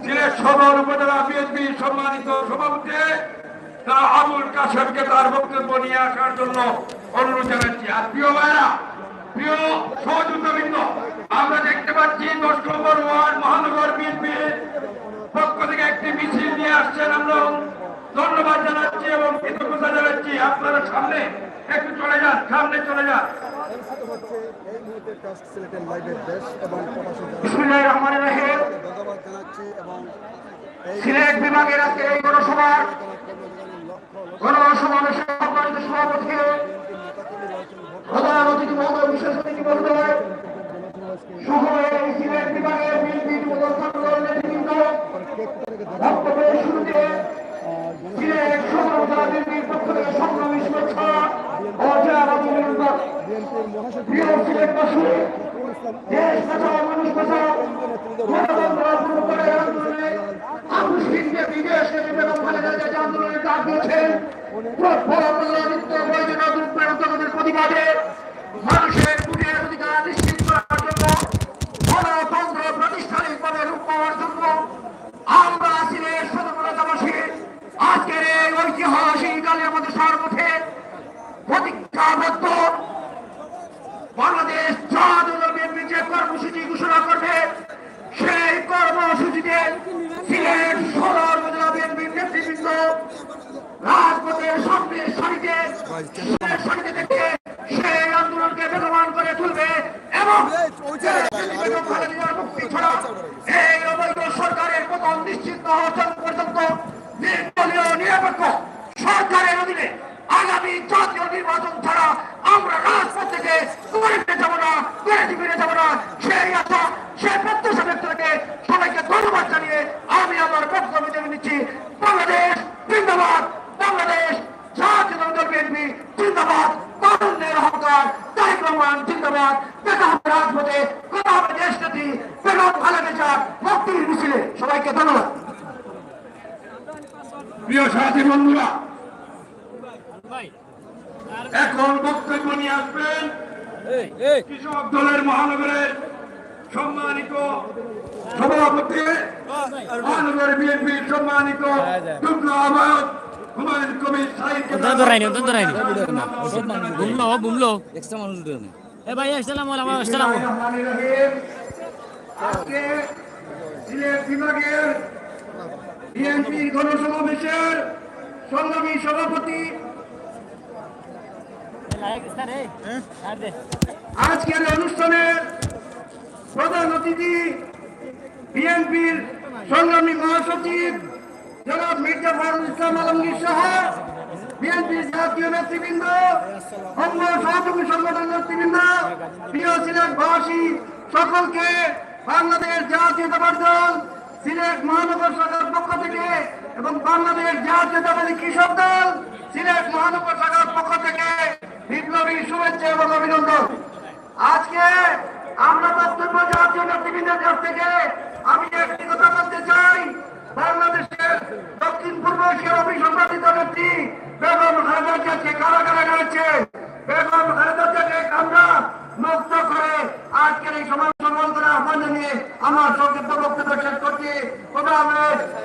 সিলেট সদর উপজেলা বিএনপি সম্মানিত সভাপতি তারা আবুল কাশেমকে তার বক্তব্য নিয়ে আসার জন্য অনুরোধ জানাচ্ছি। আর প্রিয় ভাইরা, প্রিয় সহযোগিতাবৃন্দ, আমরা দেখতে পাচ্ছি 10 নম্বর ওয়ার্ড মহানগর বিএনপি পক্ষ থেকে একটি মিছিল নিয়ে আসছেন। আমরা ধন্যবাদ জানাচ্ছি এবং কৃতজ্ঞতা জানাচ্ছি। আপনারা সামনে একটু চলে যান, সামনে চলে যান। বিসমিল্লাহির রহমানির রহিম। সিলেট বিভাগের আজকে এই গণসমাবেশের সম্মানিত সভাপতি, প্রধান অতিথি মহোদয়, বিশেষ অতিথি মহোদয় সহ এই সিলেট বিভাগের বিএনপি নেতৃবৃন্দ, বক্তব্যের শুরুতে সিলেট সদর উপজেলা বিএনপির পক্ষ থেকে সংগ্রামী শুভেচ্ছা ও অভিনন্দন। প্রিয় সিলেটবাসী, দেশ বাঁচাও, মানুষ বাঁচাও, গণতন্ত্র পুনরুদ্ধারের আন্দোলনে আনুষ্ঠানিক বিদেশে বেগম খালেদা জিয়া আন্দোলনের ডাক দিয়েছেন। প্রতিবাদে মানুষের ভোটের অধিকার নিশ্চিত করার জন্য, গণতন্ত্র প্রাতিষ্ঠানিকভাবে রূপ পাওয়ার জন্য আমরা সিলেট সদর উপজেলাবাসী আজকের এই ঐতিহাসিক কালে আমাদের সর্বথে প্রতিজ্ঞাবদ্ধ। বাংলাদেশ জাতীয় বিএনপি যে কর্মসূচি ঘোষণা করবে, সেই কর্মসূচিতে সিলেট সদর উপজেলা বিএনপির নেতৃবৃন্দ রাজপথের সামনে সারিতে থেকে সেই আন্দোলনকে বেগবান করে তুলবে এবং মুক্তি ছাড়া এই অবৈধ সরকারের পতন নিশ্চিত না হওয়া পর্যন্ত নির্দলীয় নিরপেক্ষ সরকারের অধীনে আগামী জাতীয় নির্বাচন ছাড়া আমরা রাজপথ থেকে ফিরে যাব না, ফিরে যাব না। সেই আশা, সেই প্রত্যাশা ব্যক্ত রেখে সবাইকে ধন্যবাদ জানিয়ে আমি আমার বক্তব্য দেবে নিচ্ছি। বাংলাদেশ জিন্দাবাদ, বাংলাদেশ জাতীয় দল বিএনপি জিন্দাবাদ, তারুণ্যের অহংকার তারেক রহমান জিন্দাবাদ। দেখা হবে রাজপথে, কথা হবে দেশ নেত্রী বেগম খালেদা জিয়ার মুক্তির মিছিলে। সবাইকে ধন্যবাদ। প্রিয় সাথী বন্ধুরা, এখন বক্তব্য নিয়ে আসবেন কৃষক দলের মহানগরের সম্মানিত সভাপতি, মহানগর বিএনপির সম্মানিত যুগ্ম আহ্বায়ক হুমায়ুন কবির সাহিদকে আজকে সিলেট বিভাগের বিএনপি গণসমাবেশের সংগ্রামী সভাপতি, আজকের অনুষ্ঠানের প্রধান অতিথি বিএনপির সংগ্রামী মহাসচিব জনাব মির্জা ফখরুল ইসলাম আলমগীর সহ বিএনপির জাতীয় নেতৃবৃন্দ, অঙ্গ সহযোগী সংগঠন নেতৃবৃন্দ, প্রিয় সিলেটবাসী সকলকে বাংলাদেশ জাতীয়তাবাদী দল সিলেট মহানগর শাখার পক্ষ থেকে এবং বাংলাদেশ জাতীয়তাবাদী কৃষক দল সিলেট মহানগর শাখার পক্ষ থেকে বিপ্লবী শুভেচ্ছা এবং অভিনন্দন। আজকে আমরা বক্তব্য জাতীয় নেতৃবৃন্দের কাছ থেকে আমি একটি কথা বলতে চাই। বাংলাদেশের দক্ষিণ পূর্ব এশিয়ার অভিসম্পাদিত নেত্রী বেগম খালেদা জিয়াকে কারাগারে রয়েছে। বেগম খালেদা জিয়াকে আমরা মুক্ত করে আজকের এই সমাজ সম্মান করে আহ্বান জানিয়ে আমার সংক্ষিপ্ত বক্তব্য শেষ করছি।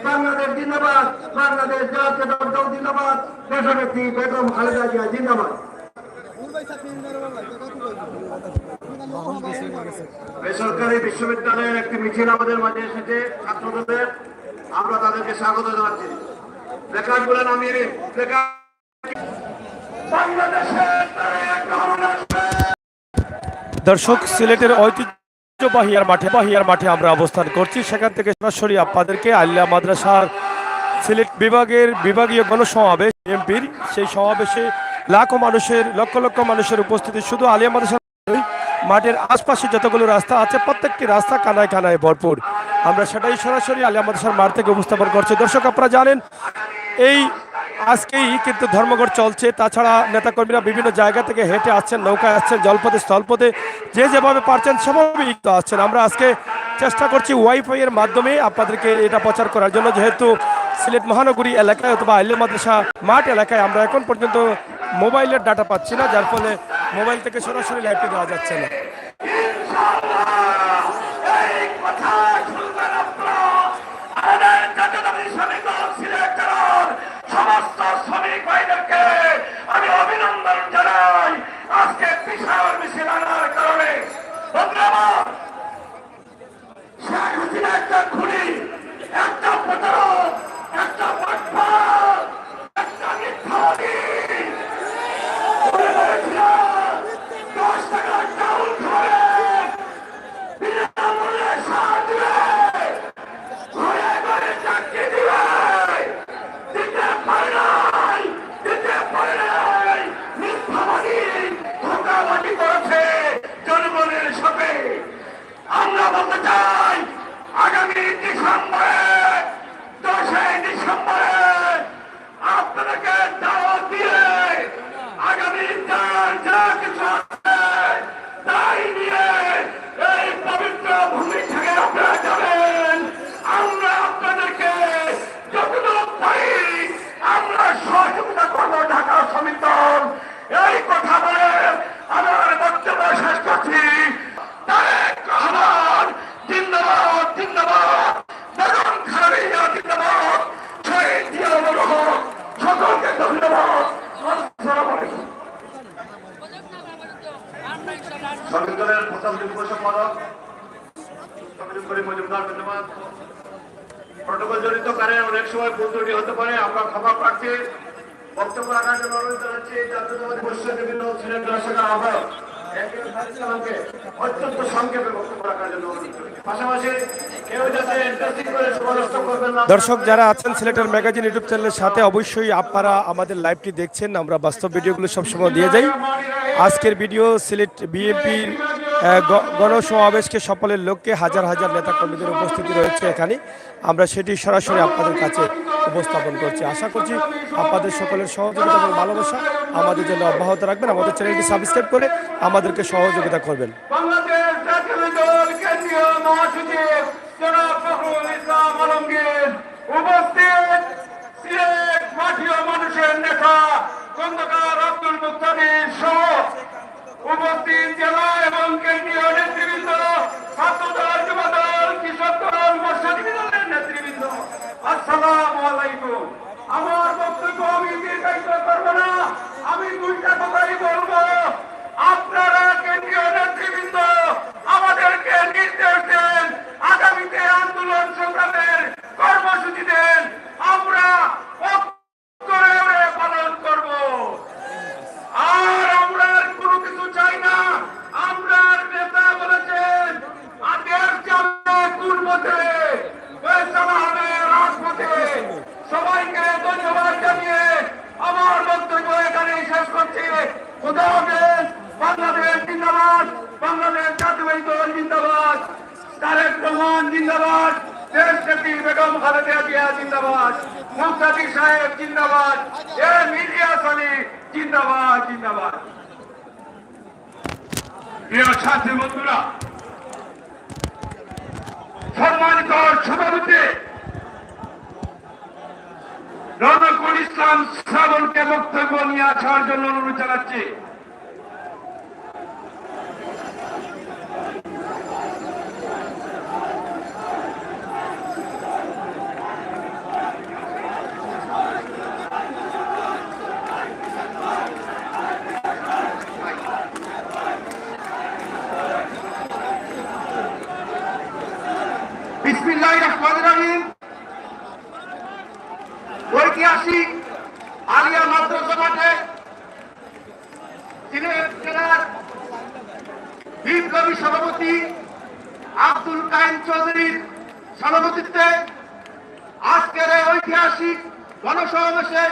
বাংলাদেশ জিন্দাবাদ, বাংলাদেশ জাতীয় দল জিন্দাবাদ, দেশনেত্রী বেগম খালেদা জিয়া জিন্দাবাদ। বেসরকারি বিশ্ববিদ্যালয়ের একটি মিছিল আমাদের মাঝে এসেছে ছাত্রদের, আমরা তাদেরকে স্বাগত জানাচ্ছি। প্লেকার্ডগুলো নামিয়ে নিন। দর্শক, সিলেটের ঐতিহ্যবাহী মাঠে আমরা অবস্থান করছি। সেখান থেকে সরাসরি আপনাদেরকে আলিয়া মাদ্রাসার সিলেট বিভাগীয় গণসমাবেশ বিএনপির সেই সমাবেশে লাখো মানুষের লক্ষ লক্ষ মানুষের উপস্থিতি, শুধু আলিয়া মাদ্রাসা নয়, মাঠের আশপাশে যতগুলো রাস্তা আছে প্রত্যেকটি রাস্তা কানায় কানায় ভরপুর। আমরা সেটাই সরাসরি আলিয়া মাদ্রাসার মাঠ থেকে উপস্থাপন করছি। দর্শক, আপনারা জানেন এই আজকেই কিন্তু ধর্মঘট চলছে। তাছাড়া নেতাকর্মীরা বিভিন্ন জায়গা থেকে হেঁটে আসছেন, নৌকায় আসছেন, জলপথে স্থলপথে যে যেভাবে পারছেন সেভাবেই তো আসছেন। আমরা আজকে চেষ্টা করছি ওয়াইফাই এর মাধ্যমে আপনাদেরকে এটা প্রচার করার জন্য, যেহেতু সিলেট মহানগরী এলাকায় অথবা আলিয়া মাদ্রাসা মাঠ এলাকায় আমরা এখন পর্যন্ত মোবাইলের ডাটা পাচ্ছি না, যার ফলে মোবাইল থেকে সরাসরি লাইভটি দেওয়া যাচ্ছে না। এই কথা শুনবেন আপনারা। আমাদের জাতীয়তাবাদী শ্রমিক দল সিলেট জেলার সমস্ত শ্রমিক ভাইদেরকে আমি অভিনন্দন জানাই। আজকে বিশাল মিছিল আনার কারণে ধন্যবাদ। শেখ হাসিনা একটা খুনি, একটা প্রতারক, একটা বাটপার, একটা মিথ্যাবাদী। বলে বলেছিলাম 10 টাকার চাউল খাবে, বিনামূল্যে সার দিবে, ঘরে ঘরে চাকরি দিবে। দিতে পারে নাই, দিতে পারে নাই। মিথ্যাবাদী, ধোঁকাবাজি করেছে জনগণের সাথে। আমরা বলতে চাই আগামী ডিসেম্বরে, 10 ডিসেম্বরে আপনাদেরকে দাওয়াত দিয়ে আগামী যা কিছু আছে তাই নিয়ে এই পবিত্র ভূমি থেকে আপনারা যাবেন। আমরা আপনাদেরকে যতটুকু পারি আমরা সহযোগিতা করবো ঢাকা শ্রমিক দল। এই কথা বলে আমার বক্তব্য শেষ করছি। তারেক রহমান জিন্দাবাদ, জিন্দাবাদ। বেগম খালেদা জিন্দাবাদ। শহীদ জিয়াউর রহমান। সকলকে ধন্যবাদ। আসসালামু আলাইকুম। শ্রমিক দলের প্রথম যুগ্ম সম্পাদক মজুমদার, ধন্যবাদ। প্রটোকল জড়িত কারণে অনেক সময় ভুল ত্রুটি হতে পারে, আমরা ক্ষমা প্রার্থী। বক্তব্য রাখার জন্য অনুরোধ জানাচ্ছি জাতীয়তাবাদী বৈশ্বিক বিভিন্ন সিলেট জেলা শাখার আহ্বায়ক অত্যন্ত সংক্ষেপে বক্তব্য রাখার জন্য অনুরোধ করছি। পাশাপাশি কেউ যাতে ইন্টারেস্টিং করে সমালোচ করবেন না। দর্শক যারা আছেন সিলেটের ম্যাগাজিন ইউটিউব চ্যানেলের সাথে, অবশ্যই আপনারা আমাদের লাইভটি দেখছেন। আমরা বাস্তব ভিডিওগুলো সবসময় দিয়ে যাই। আজকের ভিডিও সিলেট বিএনপির গণসমাবেশকে সফলের লক্ষ্যে হাজার হাজার নেতাকর্মীদের উপস্থিতি রয়েছে এখানে। আমরা সেটি সরাসরি আপনাদের কাছে উপস্থাপন করছি। আশা করছি আপনাদের সকলের সহযোগিতা এবং ভালোবাসা আমাদের জন্য অব্যাহত রাখবেন। আমাদের চ্যানেলটি সাবস্ক্রাইব করে আমাদেরকে সহযোগিতা করবেন। বাংলাদেশ জাতীয় দল কেন্দ্রীয় মহাসচিব জনাব ফখরুল ইসলাম আলমগীর উপস্থিত, সিলেট মাঠীয় মানুষের নেতা খন্দকার আব্দুল মুক্তাদির সহ উপস্থিত জেলা এবং কেন্দ্রীয় নেতৃবৃন্দ, ছাত্র দল, যুব দল, কৃষক দল, মৎস্যজীবী দলের নেতৃবৃন্দ, আসসালামু আলাইকুম। আমার বক্তব্য আমি দীর্ঘায়িত করব না, আমি দুইটা কথাই বলবো। আপনারা কেন্দ্রীয় নেতৃবৃন্দ আমাদেরকে নির্দেশ দেন, আগামীতে আন্দোলন সংগ্রামের কর্মসূচি দেন, আমরা পালন করব। আর আমরা কোনো কিছু চাই না। আমরা নেতা বলেছেন দেশ যাবে কোন পথে, ফয়সালা হবে রাজপথে। সবাইকে ধন্যবাদ জানিয়ে আমার বক্তব্য এখানে শেষ করছি। খোদা হাফেজ। বাংলাদেশ জিন্দাবাদ, বাংলাদেশ জাতীয়তাবাদী দল জিন্দাবাদ, তারেক রহমান জিন্দাবাদ, দেশ নেত্রী বেগম খালেদা জিয়া জিন্দাবাদ, মুক্তাদি সাহেব জিন্দাবাদ, ইলিয়াস আলী জিন্দাবাদ, জিন্দাবাদ। প্রিয় ছাত্রী বন্ধুরা, সম্মানিত সভাপতি রনকুল ইসলাম শ্রাবণকে বক্তব্য নিয়ে আসার জন্য অনুরোধ জানাচ্ছি। বিসমিল্লাহির রহমানির রহিম। ঐতিহাসিক আলিয়া মাদ্রাসা মাঠে সিলেট জেলার বিপ্লবী সভাপতি আব্দুল কাইম চৌধুরীর সভাপতিত্বে আজকের এই ঐতিহাসিক গণসমাবেশে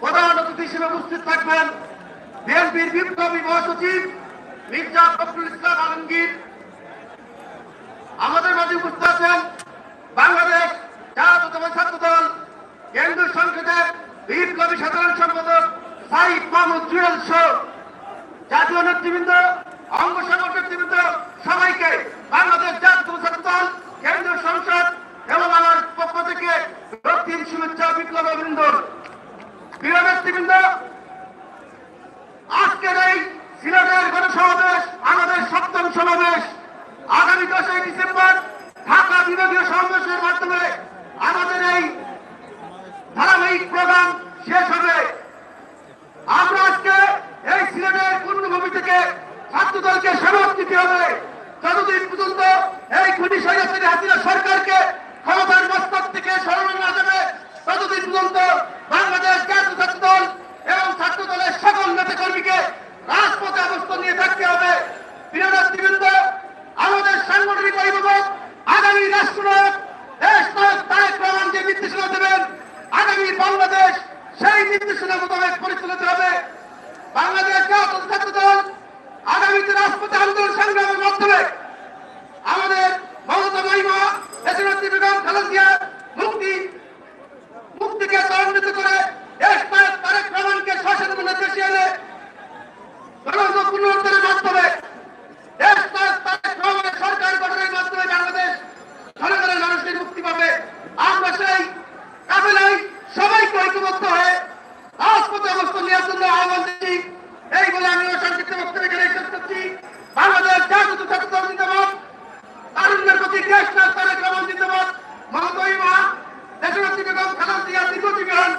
প্রধান অতিথি হিসেবে উপস্থিত থাকবেন বিএনপির বিপ্লবী মহাসচিব মির্জা ফখরুল ইসলাম আলমগীর, আমাদের মাঝে উপস্থিত আছেন বাংলাদেশ জাতীয়তাবাদী ছাত্র দল কেন্দ্রীয় সংসদের বিপ্লবী সাধারণ সম্পাদক সাইদ মাহমুদ জুয়েল সহ জাতীয় নেতৃবৃন্দ, অঙ্গ সংগঠন নেতৃবৃন্দ, সবাইকে বাংলাদেশ জাতীয় ছাত্র দল কেন্দ্রীয় সংসদ এবং আমার পক্ষ থেকে দক্ষিণ শুভেচ্ছা বিপ্লব অভিনন্দন। প্রিয় নেতৃবৃন্দ, আজকের এই সিলেটের গণসমাবেশ আমাদের ৭ম সমাবেশ। আগামী 10ই ডিসেম্বর ঢাকা বিভাগীয় সমাবেশের মাধ্যমে আমাদের এই ধারাবাহিক প্রোগ্রাম শেষ হবে। আমরা আজকে এই সিলেটের পূর্ণভূমি থেকে ছাত্র দলকে সমাজ দিতে হবে। যতদিন পর্যন্ত এই খুনি স্বৈরাচারী হাসিনা সরকারকে ক্ষমতার মস্তক থেকে সরানো না যাবে, ততদিন পর্যন্ত বাংলাদেশ জাতীয় ছাত্র দল এবং ছাত্র দলের সকল নেতা কর্মীকে রাজপথে অবস্থান নিয়ে থাকতে হবে। প্রিয় নেতৃবৃন্দ, আমাদের সাংগঠনিক অভিভাবক আগামী রাষ্ট্রনায়ক দেশ নায়ক তারেক রহমান যে নির্দেশনা দেবেন, আগামী বাংলাদেশ সেই নির্দেশনা মোতাবেক পরিচালিত হবে। বাংলাদেশ জাতীয় ছাত্র দল আগামীতে রাজপথে আন্দোলন সংগ্রামের মাধ্যমে আমাদের মমতা মহিমা দেশনেত্রী বেগম খালেদা জিয়ার মুক্তিকে ত্বরান্বিত করে দেশ নায়ক তারেক রহমানকে শাসনের নির্দেশে এনে গণতন্ত্র পুনরুদ্ধারের মাধ্যমে দেশ নায়ক তারেক রহমানের সরকার গঠনের মাধ্যমে বাংলাদেশ জনগণের মানুষের মুক্তি পাবে। আমরা সেই কাফেলায় সবাইকে ঐক্যবদ্ধ হয়ে রাজপথে অবস্থান নেওয়ার জন্য আহ্বান দিচ্ছি। এই বলে আমি সংক্ষিপ্ত বক্তব্য এখানে শেষ করছি। বাংলাদেশ জাতীয় ছাত্র দল জিন্দাবাদ, তারুণ্যের প্রতি দেশ নায়ক তারেক রহমান জিন্দাবাদ, মমতা মহিমা দেশনেত্রী বেগম খালেদা জিয়া দীর্ঘজীবী হন,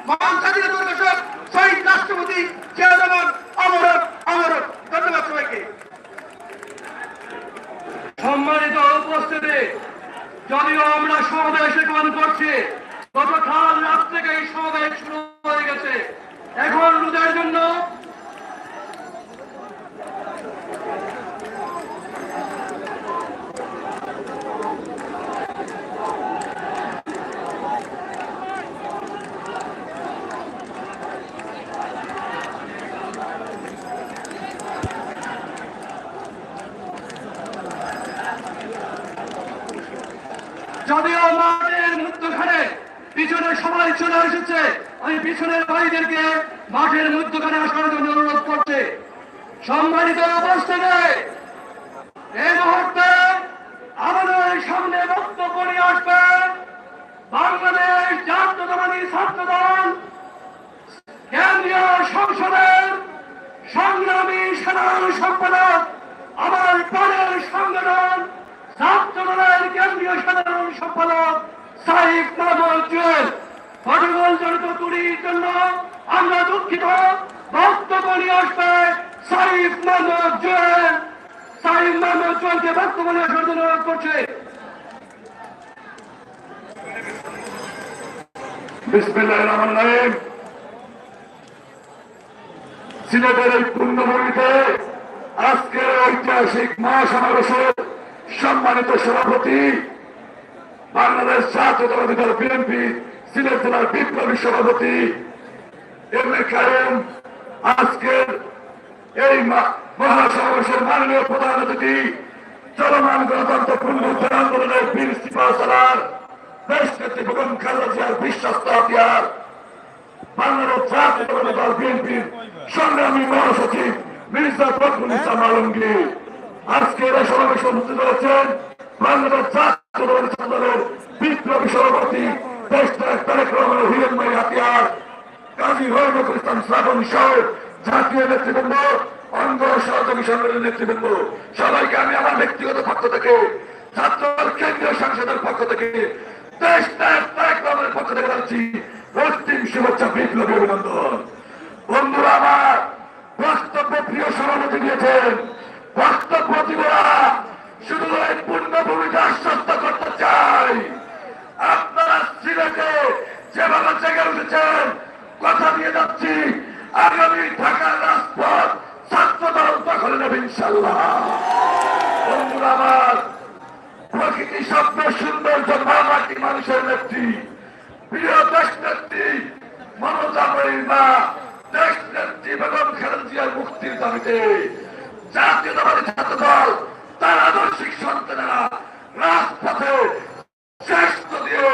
মহান স্বাধীনতা দিবসের শহীদ রাষ্ট্রপতি জিয়া রহমান অমর অমর। ধন্যবাদ সবাইকে। সম্মানিত উপস্থিতি, যদিও আমরা সমাবেশে গ্রহণ করছি, গতকাল রাত থেকে এই সমাবেশ শুরু হয়ে গেছে। এখন রোজার জন্য যদিও মাঠের মধ্যখানে পিছনে সবাই চলে এসেছে, আমি পিছনের ভাইদেরকে মাঠের মধ্যখানে আসার জন্য অনুরোধ করছি। সম্মানিত উপস্থিতি, এই মুহূর্তে আমাদের সামনে বক্তব্য নিয়ে আসবেন বাংলাদেশ জাতীয়তাবাদী ছাত্র দল কেন্দ্রীয় সংসদের সংগ্রামী সাধারণ সম্পাদক, আমার পরের সংগঠন ছাত্র দলের কেন্দ্রীয় সাধারণ সম্পাদক সাইদ মাহমুদ জুয়েল। প্রটোকল জনিত ত্রুটির জন্য আমরা দুঃখিত। বক্তব্য নিয়ে আসবে সাইদ মাহমুদ জুয়েল। সাইদ মাহমুদ জুয়েলকে বক্তব্য নিয়ে আসার জন্য অনুরোধ করছে। বিসমিল্লাহির রহমানির রহিম। সিলেটের এই পূর্ণভূমিতে আজকের ঐতিহাসিক মহাসমাবেশের সম্মানিত সভাপতি, বাংলাদেশ জাতীয়তাবাদী দল বিএনপি সিলেট জেলার বিপ্লবী সভাপতি এম এ কায়েম, আজকের এই মহাসমাবেশের মাননীয় প্রধান অতিথি, চলমান গণতন্ত্র পুনরুদ্ধার আন্দোলনের বীর সিপাহ সালার দেশ নেত্রী বেগম খালেদা জিয়ার বিশ্বস্ত হাতিয়ার, বাংলাদেশ জাতীয়তাবাদী দল বিএনপির সংগ্রামী মহাসচিব মির্জা ফখরুল ইসলাম আলমগীর। আজকের এই সমাবেশে উপস্থিত রয়েছেন বাংলাদেশ জাতীয়তাবাদী ছাত্র দলের বিপ্লবী সভাপতি দেশ নায়ক তারেক রহমানের হিরণময়ী হাতিয়ার, কাজী রহিমুল ইসলাম শ্রাবণ সহ জাতীয় নেতৃবৃন্দ, অঙ্গ সহযোগী সংগঠনের নেতৃবৃন্দ, সবাইকে আমি আমার ব্যক্তিগত পক্ষ থেকে, ছাত্র দল কেন্দ্রীয় সংসদের পক্ষ থেকে, দেশ নায়ক তারেক রহমানের পক্ষ থেকে জানাচ্ছি অন্তিম শুভেচ্ছা, বিপ্লবী অভিনন্দন। বন্ধুরা আমার, বক্তব্য প্রিয় সভাপতি দিয়েছেন, বক্তব্য দিব শুধু এই পূর্ণভূমিতে আশ্বস্ত করতে চাই, আপনারা সিলেটে যেভাবে জেগে উঠেছেন, কথা দিয়ে যাচ্ছি আগামী ঢাকার রাজপথ ছাত্র দল দখল নেবে ইনশাল্লাহ। বন্ধুরা আমার, প্রকৃতি শব্দ সৌন্দর্য মাটি মানুষের নেত্রী, প্রিয় দেশ নেত্রী মমতা মহিমা দেশ নেত্রী বেগম খালেদা জিয়ার মুক্তির দাবিতে জাতীয়তাবাদী ছাত্র দল তার আদর্শিক সন্তানেরা রাজপথে চেষ্টা দিয়ে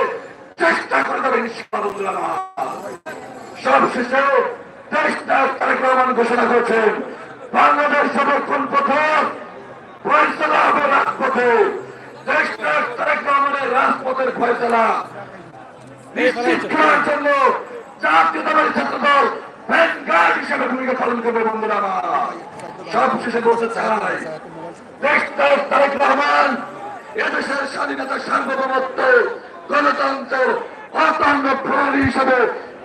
চেষ্টা করে দেবে ইনশাআল্লাহ। সবশেষে দেশ নায়ক তারেক রহমান ঘোষণা করেছেন বাংলাদেশ হবে কোন পথে ফয়সালা হবে রাজপথে। দেশ নায়ক তারেক রহমানের রাজপথের ফয়সালা নিশ্চিত করার জন্য জাতীয়তাবাদী ছাত্র দল ভ্যানগার্ড হিসেবে ভূমিকা পালন করবে। বন্ধুরা আমার সবশেষে বলতে চাই দেশ নায়ক তারেক রহমান এদেশের স্বাধীনতা সার্বভৌমত্ব গণতন্ত্রের অতন্ত্র প্রণালী হিসেবে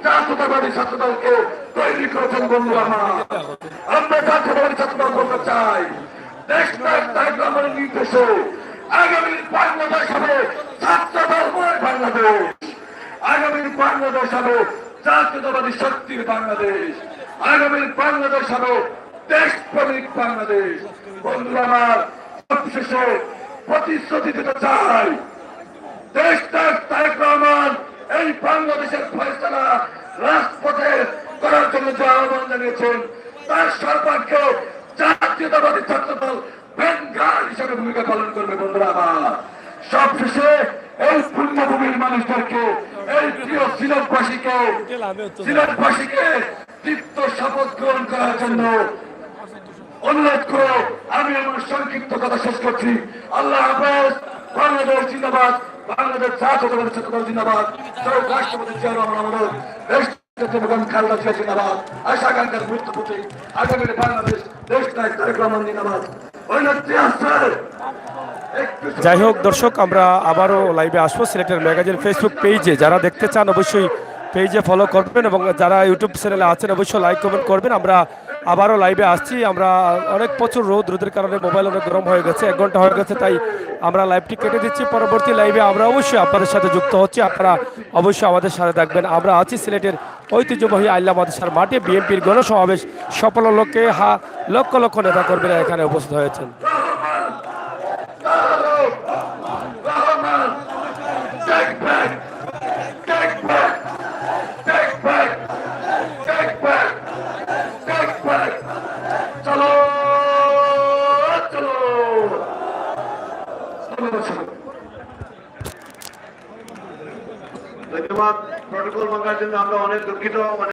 জাতীয়তাবাদী ছাত্র দলকে তৈরি করেছেন। বন্ধুরা আমার আমরা জাতীয়তাবাদী ছাত্র দল বলতে চাই দেশ নায়ক তারেক রহমানের নির্দেশে আগামীর বাংলাদেশ হবে ছাত্র দলময় বাংলাদেশ। আগামীর বাংলাদেশ হবে জাতীয়তাবাদী শক্তির বাংলাদেশ। আগামীর বাংলাদেশ হবে দেশপ্রেমিক বাংলাদেশ। বন্ধুরা আমার সবশেষে প্রতিশ্রুতি দিতে চাই দেশ নায়ক তারেক রহমান এই বাংলাদেশের ফয়সালা রাজপথে করার জন্য যে আহ্বান জানিয়েছেন তার সর্বাগ্রে জাতীয়তাবাদী ছাত্র দল ভ্যানগার্ড হিসেবে ভূমিকা পালন করবে। বন্ধুরা আমার সবশেষে এই পূর্ণভূমির মানুষদেরকে এই প্রিয় সিলেটবাসীকে দীপ্ত শপথ গ্রহণ করার জন্য অনুরোধ করে আমি আমার সংক্ষিপ্ত কথা শেষ করছি। আল্লাহ হাফেজ। বাংলাদেশ জিন্দাবাদ। বাংলাদেশ জাতীয়তাবাদী ছাত্র দল জিন্দাবাদ। রাষ্ট্রপতি জিয়া রহমান আমাদের দেশ বেগম খালেদা জিয়া জিন্দাবাদ। আশা আকাঙ্ক্ষার মৃত্যু প্রতীক আগামীর বাংলাদেশ দেশ নায়ক তারেক রহমান জিন্দাবাদ। ওই নেত্রী আসছে। যাই হোক দর্শক, আমরা আবারও লাইভে আসবো সিলেটের ম্যাগাজিন ফেসবুক পেজে। যারা দেখতে চান অবশ্যই পেজে ফলো করবেন এবং যারা ইউটিউব চ্যানেলে আছেন অবশ্যই লাইক কমেন্ট করবেন। আমরা আবারও লাইভে আসছি। আমরা অনেক প্রচুর রোদের কারণে মোবাইল অনেক গরম হয়ে গেছে, 1 ঘন্টা হয়ে গেছে, তাই আমরা লাইভটি কেটে দিচ্ছি। পরবর্তী লাইভে আমরা অবশ্যই আপনাদের সাথে যুক্ত হচ্ছি, আপনারা অবশ্যই আমাদের সাথে থাকবেন। আমরা আছি সিলেটের ঐতিহ্যবাহী আইলা মাদ্রাসার মাঠে। বিএনপির গণসমাবেশ সফল লক্ষ্যে লক্ষ লক্ষ নেতা কর্মীরা এখানে উপস্থিত হয়েছেন। ধন্যবাদ। প্রটোকল ভাঙার জন্য আমরা অনেক দুঃখিত।